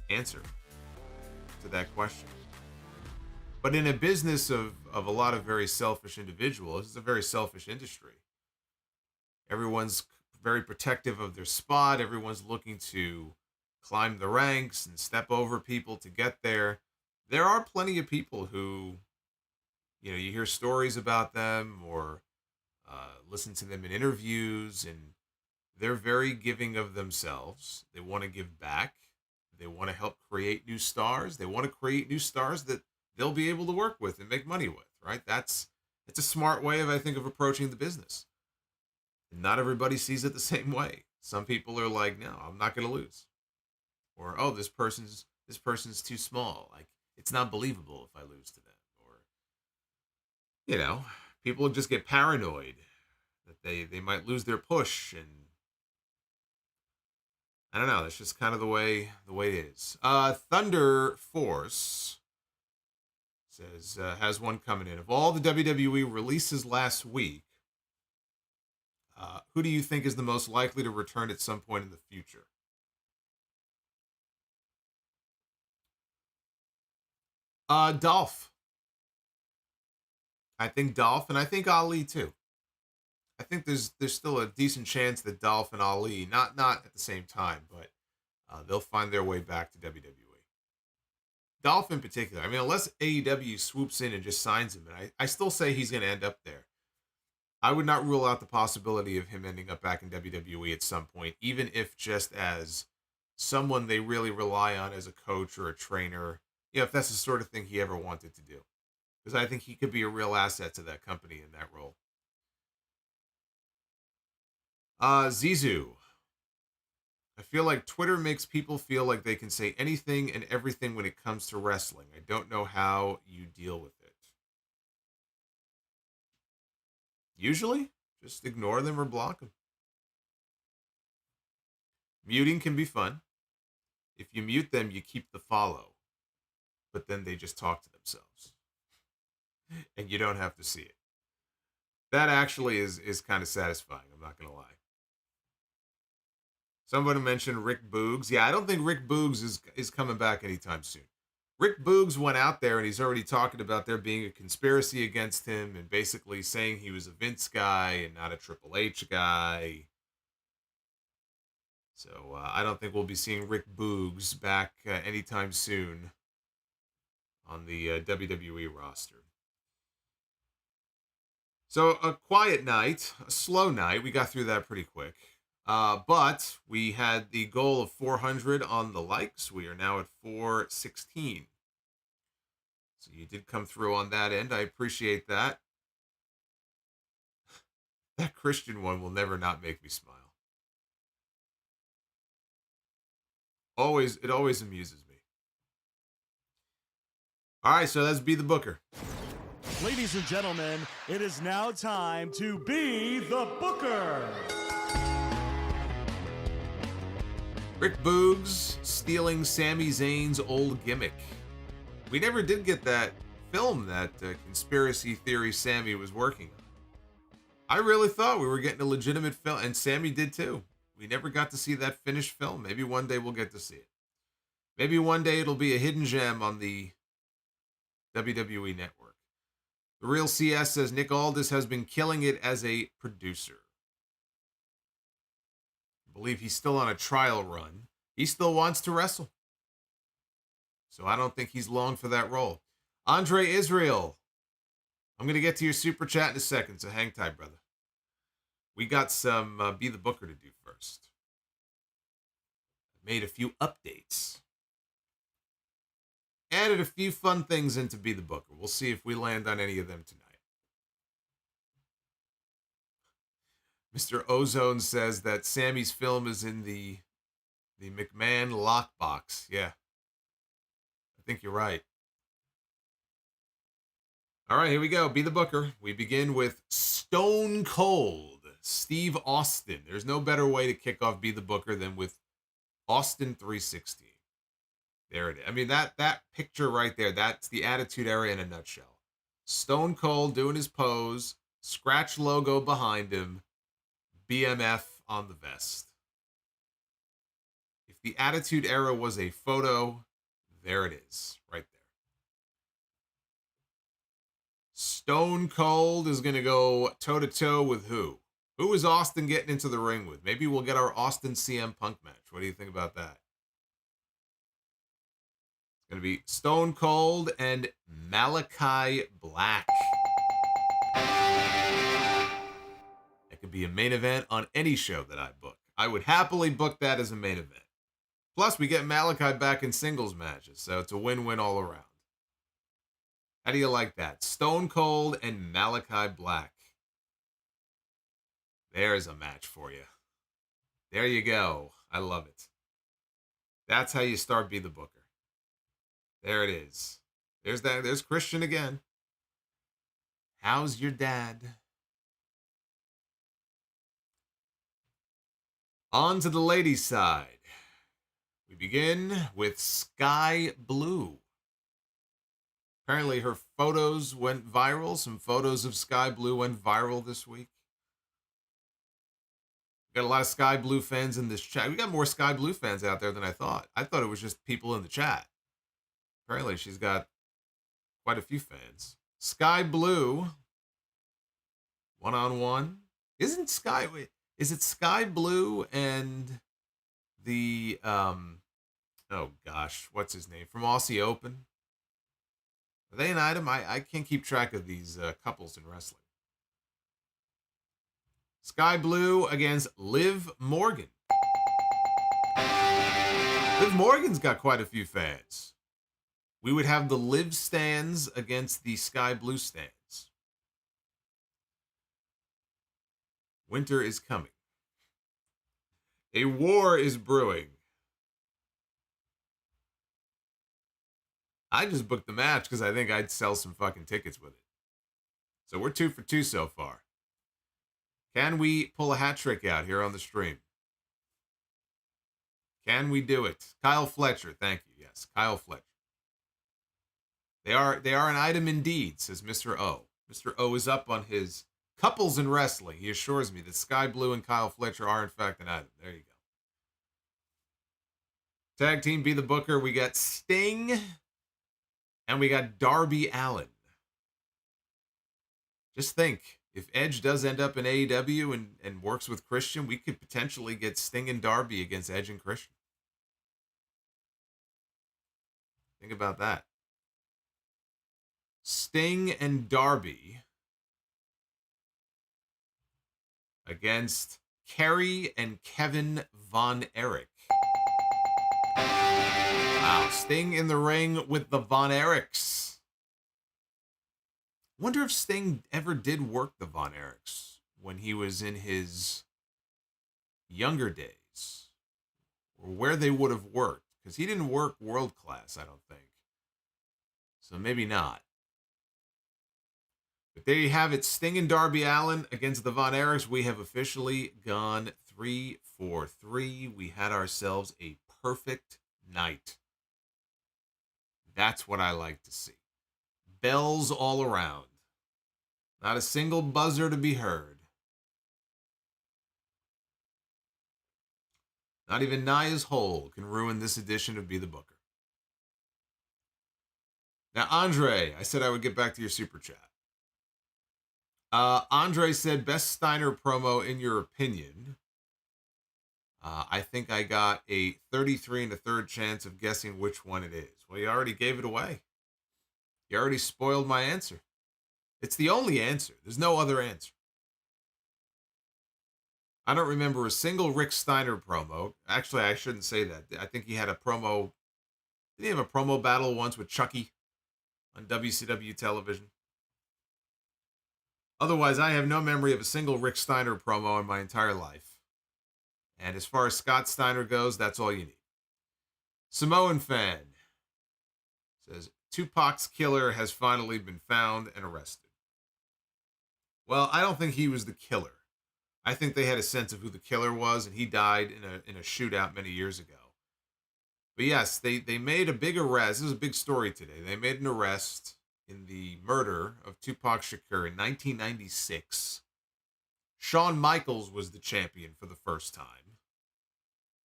answer to that question. But in a business of a lot of very selfish individuals, it's a very selfish industry. Everyone's very protective of their spot. Everyone's looking to climb the ranks and step over people to get there. There are plenty of people who, you know, you hear stories about them or listen to them in interviews, and they're very giving of themselves. They want to give back. They want to help create new stars. They want to create new stars that they'll be able to work with and make money with, right? It's a smart way of, I think, of approaching the business. Not everybody sees it the same way. Some people are like, no, I'm not going to lose. Or, oh, this person's too small. Like, it's not believable if I lose to them. Or, you know, people just get paranoid that they might lose their push, and I don't know. That's just kind of the way it is. Thunder Force says, has one coming in. Of all the WWE releases last week, who do you think is the most likely to return at some point in the future? Dolph. I think Dolph, and I think Ali too. I think there's still a decent chance that Dolph and Ali, not at the same time, but they'll find their way back to WWE. Dolph in particular. I mean, unless AEW swoops in and just signs him, and I still say he's going to end up there. I would not rule out the possibility of him ending up back in WWE at some point, even if just as someone they really rely on as a coach or a trainer, if that's the sort of thing he ever wanted to do. Because I think he could be a real asset to that company in that role. Zizou. I feel like Twitter makes people feel like they can say anything and everything when it comes to wrestling. I don't know how you deal with it. Usually, just ignore them or block them. Muting can be fun. If you mute them, you keep the follow. But then they just talk to themselves. And you don't have to see it. That actually is kind of satisfying, I'm not going to lie. Somebody mentioned Rick Boogs. Yeah, I don't think Rick Boogs is coming back anytime soon. Rick Boogs went out there and he's already talking about there being a conspiracy against him and basically saying he was a Vince guy and not a Triple H guy. So I don't think we'll be seeing Rick Boogs back anytime soon on the WWE roster. So a quiet night, a slow night. We got through that pretty quick. But we had the goal of 400 on the likes. We are now at 416. So you did come through on that end. I appreciate that. That Christian one will never not make me smile. It always amuses me. All right, so let's be the booker. Ladies and gentlemen, it is now time to be the booker. Rick Boogs stealing Sami Zayn's old gimmick. We never did get that film that conspiracy theory Sami was working on. I really thought we were getting a legitimate film, and Sami did too. We never got to see that finished film. Maybe one day we'll get to see it. Maybe one day it'll be a hidden gem on the WWE network. The Real CS says Nick Aldis has been killing it as a producer. I believe he's still on a trial run. He still wants to wrestle. So I don't think he's long for that role. Andre Israel. I'm going to get to your super chat in a second, so hang tight, brother. We got some Be the Booker to do first. Made a few updates. Added a few fun things into Be the Booker. We'll see if we land on any of them tonight. Mr. Ozone says that Sammy's film is in the McMahon lockbox. Yeah. I think you're right. All right, here we go. Be the Booker. We begin with Stone Cold Steve Austin. There's no better way to kick off Be the Booker than with Austin 316. There it is. I mean, that picture right there, that's the Attitude Era in a nutshell. Stone Cold doing his pose, scratch logo behind him, BMF on the vest. If the Attitude Era was a photo, there it is, right there. Stone Cold is going to go toe-to-toe with who? Who is Austin getting into the ring with? Maybe we'll get our Austin CM Punk match. What do you think about that? It's going to be Stone Cold and Malachi Black. It could be a main event on any show that I book. I would happily book that as a main event. Plus, we get Malachi back in singles matches, so it's a win-win all around. How do you like that? Stone Cold and Malachi Black. There's a match for you. There you go. I love it. That's how you start Be the Booker. There it is. There's that. There's Christian again. How's your dad? On to the ladies' side. We begin with Sky Blue. Apparently her photos went viral. Some photos of Sky Blue went viral this week. Got a lot of Sky Blue fans in this chat. We got more Sky Blue fans out there than I thought. I thought it was just people in the chat. Apparently she's got quite a few fans. Sky Blue, one-on-one. Is it Sky Blue and the, oh gosh, what's his name? From Aussie Open? Are they an item? I can't keep track of these couples in wrestling. Sky Blue against Liv Morgan. Liv Morgan's got quite a few fans. We would have the Liv stands against the Sky Blue stands. Winter is coming. A war is brewing. I just booked the match because I think I'd sell some fucking tickets with it. So we're 2 for 2 so far. Can we pull a hat trick out here on the stream? Can we do it? Kyle Fletcher, thank you. Yes, Kyle Fletcher. They are an item indeed, says Mr. O. Mr. O is up on his couples in wrestling. He assures me that Sky Blue and Kyle Fletcher are in fact an item. There you go. Tag team Be the Booker. We got Sting and we got Darby Allin. Just think. If Edge does end up in AEW and works with Christian, we could potentially get Sting and Darby against Edge and Christian. Think about that. Sting and Darby against Kerry and Kevin Von Erich. Wow, Sting in the ring with the Von Erichs. Wonder if Sting ever did work the Von Erichs when he was in his younger days, or where they would have worked, because he didn't work world class, I don't think. So maybe not. But there you have it, Sting and Darby Allin against the Von Erichs. We have officially gone 3 for 3. We had ourselves a perfect night. That's what I like to see. Bells all around. Not a single buzzer to be heard. Not even Nia's hole can ruin this edition of Be the Booker. Now, Andre, I said I would get back to your super chat. Andre said, best Steiner promo in your opinion. I think I got a 33 1/3 chance of guessing which one it is. Well, you already gave it away. You already spoiled my answer. It's the only answer. There's no other answer. I don't remember a single Rick Steiner promo. Actually, I shouldn't say that. I think he had a promo. Did he have a promo battle once with Chucky on WCW television? Otherwise, I have no memory of a single Rick Steiner promo in my entire life. And as far as Scott Steiner goes, that's all you need. Samoan fan says, Tupac's killer has finally been found and arrested. Well, I don't think he was the killer. I think they had a sense of who the killer was, and he died in a shootout many years ago. But yes, they made a big arrest. This is a big story today. They made an arrest in the murder of Tupac Shakur in 1996. Shawn Michaels was the champion for the first time,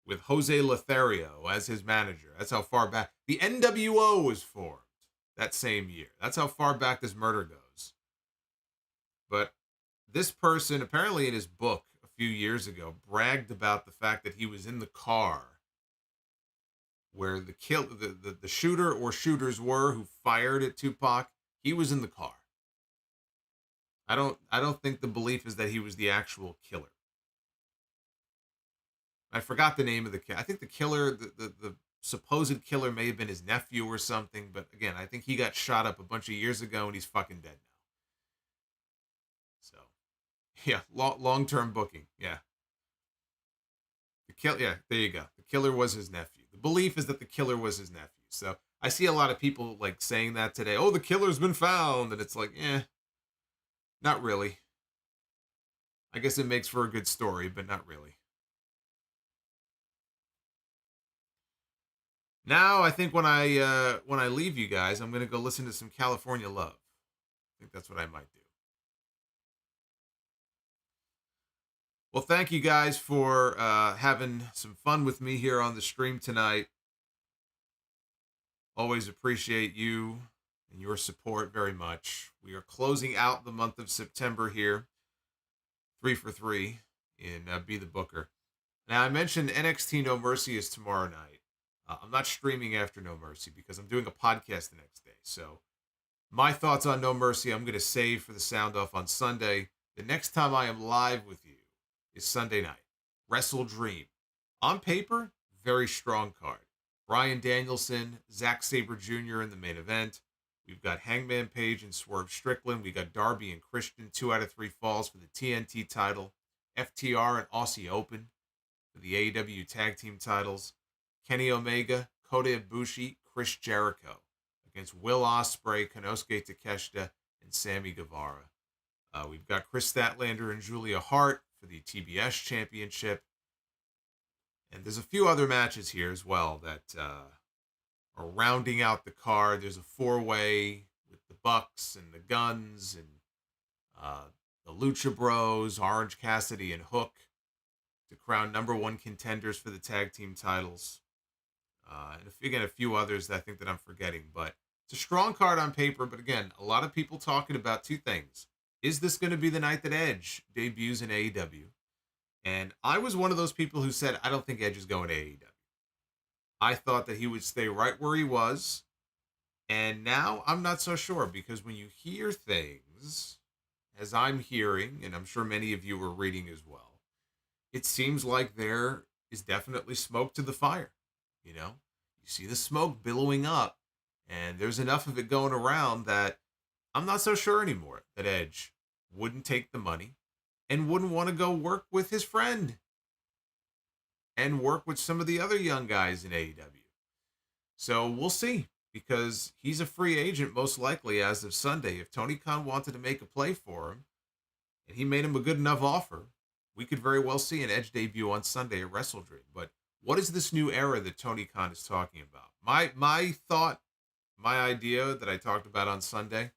with Jose Lothario as his manager. That's how far back. The NWO was formed that same year. That's how far back this murder goes. But this person, apparently in his book a few years ago, bragged about the fact that he was in the car where the shooter or shooters were who fired at Tupac. He was in the car. I don't think the belief is that he was the actual killer. I forgot the name of the killer. I think the killer, the supposed killer may have been his nephew or something, but again, I think he got shot up a bunch of years ago and he's fucking dead now. So, yeah, long-term booking, yeah. Yeah, there you go. The killer was his nephew. The belief is that the killer was his nephew. So, I see a lot of people like saying that today. Oh, the killer's been found, and it's like, not really. I guess it makes for a good story, but not really. Now, I think when I leave you guys, I'm gonna go listen to some California Love. I think that's what I might do. Well, thank you guys for having some fun with me here on the stream tonight. Always appreciate you and your support very much. We are closing out the month of September here, 3 for 3 in Be the Booker. Now, I mentioned NXT No Mercy is tomorrow night. I'm not streaming after No Mercy because I'm doing a podcast the next day. So my thoughts on No Mercy, I'm going to save for the sound off on Sunday. The next time I am live with you is Sunday night. Wrestle Dream. On paper, very strong card. Bryan Danielson, Zack Sabre Jr. in the main event. We've got Hangman Page and Swerve Strickland. We got Darby and Christian, 2 out of 3 falls for the TNT title. FTR and Aussie Open for the AEW tag team titles. Kenny Omega, Kota Ibushi, Chris Jericho against Will Ospreay, Konosuke Takeshita, and Sammy Guevara. We've got Chris Statlander and Julia Hart for the TBS Championship. And there's a few other matches here as well that are rounding out the card. There's a 4-way with the Bucks and the Guns and the Lucha Bros, Orange Cassidy and Hook to crown #1 contenders for the tag team titles. And again, a few others that I think that I'm forgetting. But it's a strong card on paper. But again, a lot of people talking about 2 things. Is this going to be the night that Edge debuts in AEW? And I was one of those people who said, I don't think Edge is going to AEW. I thought that he would stay right where he was. And now I'm not so sure, because when you hear things, as I'm hearing, and I'm sure many of you are reading as well, it seems like there is definitely smoke to the fire. You know, you see the smoke billowing up, and there's enough of it going around that I'm not so sure anymore that Edge wouldn't take the money and wouldn't want to go work with his friend and work with some of the other young guys in AEW. So we'll see, because he's a free agent most likely as of Sunday. If Tony Khan wanted to make a play for him and he made him a good enough offer, we could very well see an Edge debut on Sunday at Wrestle Dream. But what is this new era that Tony Khan is talking about? My thought, my idea that I talked about on Sunday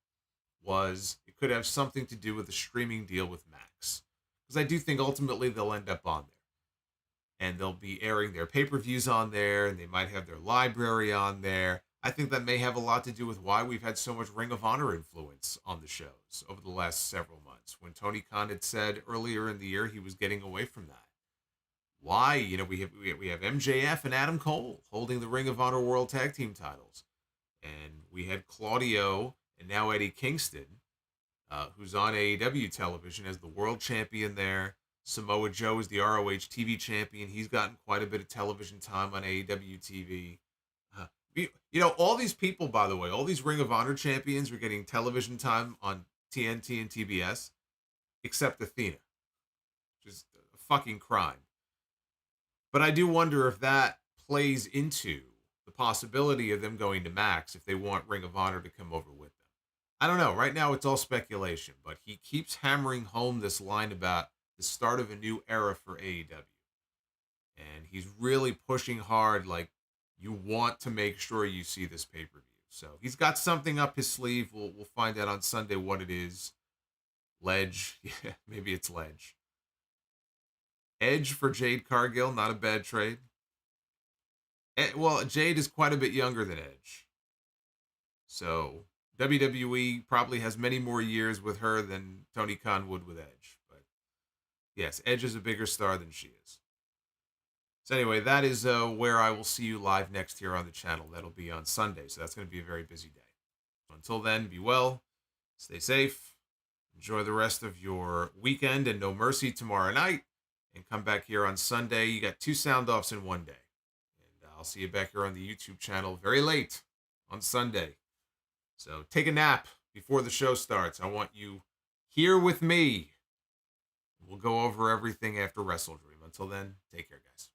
was it could have something to do with the streaming deal with Max. Because I do think ultimately they'll end up on there. And they'll be airing their pay-per-views on there, and they might have their library on there. I think that may have a lot to do with why we've had so much Ring of Honor influence on the shows over the last several months, when Tony Khan had said earlier in the year he was getting away from that. Why? You know, we have MJF and Adam Cole holding the Ring of Honor World Tag Team titles. And we had Claudio and now Eddie Kingston, who's on AEW television as the world champion there. Samoa Joe is the ROH TV champion. He's gotten quite a bit of television time on AEW TV. You know, all these people, by the way, all these Ring of Honor champions are getting television time on TNT and TBS, except Athena, which is a fucking crime. But I do wonder if that plays into the possibility of them going to Max if they want Ring of Honor to come over with them. I don't know. Right now, it's all speculation, but he keeps hammering home this line about the start of a new era for AEW. And he's really pushing hard, like, you want to make sure you see this pay-per-view. So he's got something up his sleeve. We'll find out on Sunday what it is. Ledge. Yeah, maybe it's Ledge. Edge for Jade Cargill, not a bad trade. Well, Jade is quite a bit younger than Edge. So WWE probably has many more years with her than Tony Khan would with Edge. But yes, Edge is a bigger star than she is. So anyway, that is where I will see you live next here on the channel. That'll be on Sunday, so that's going to be a very busy day. So until then, be well, stay safe, enjoy the rest of your weekend, and No Mercy tomorrow night. And come back here on Sunday. You got 2 sound-offs in one day. And I'll see you back here on the YouTube channel very late on Sunday. So take a nap before the show starts. I want you here with me. We'll go over everything after Wrestle Dream. Until then, take care, guys.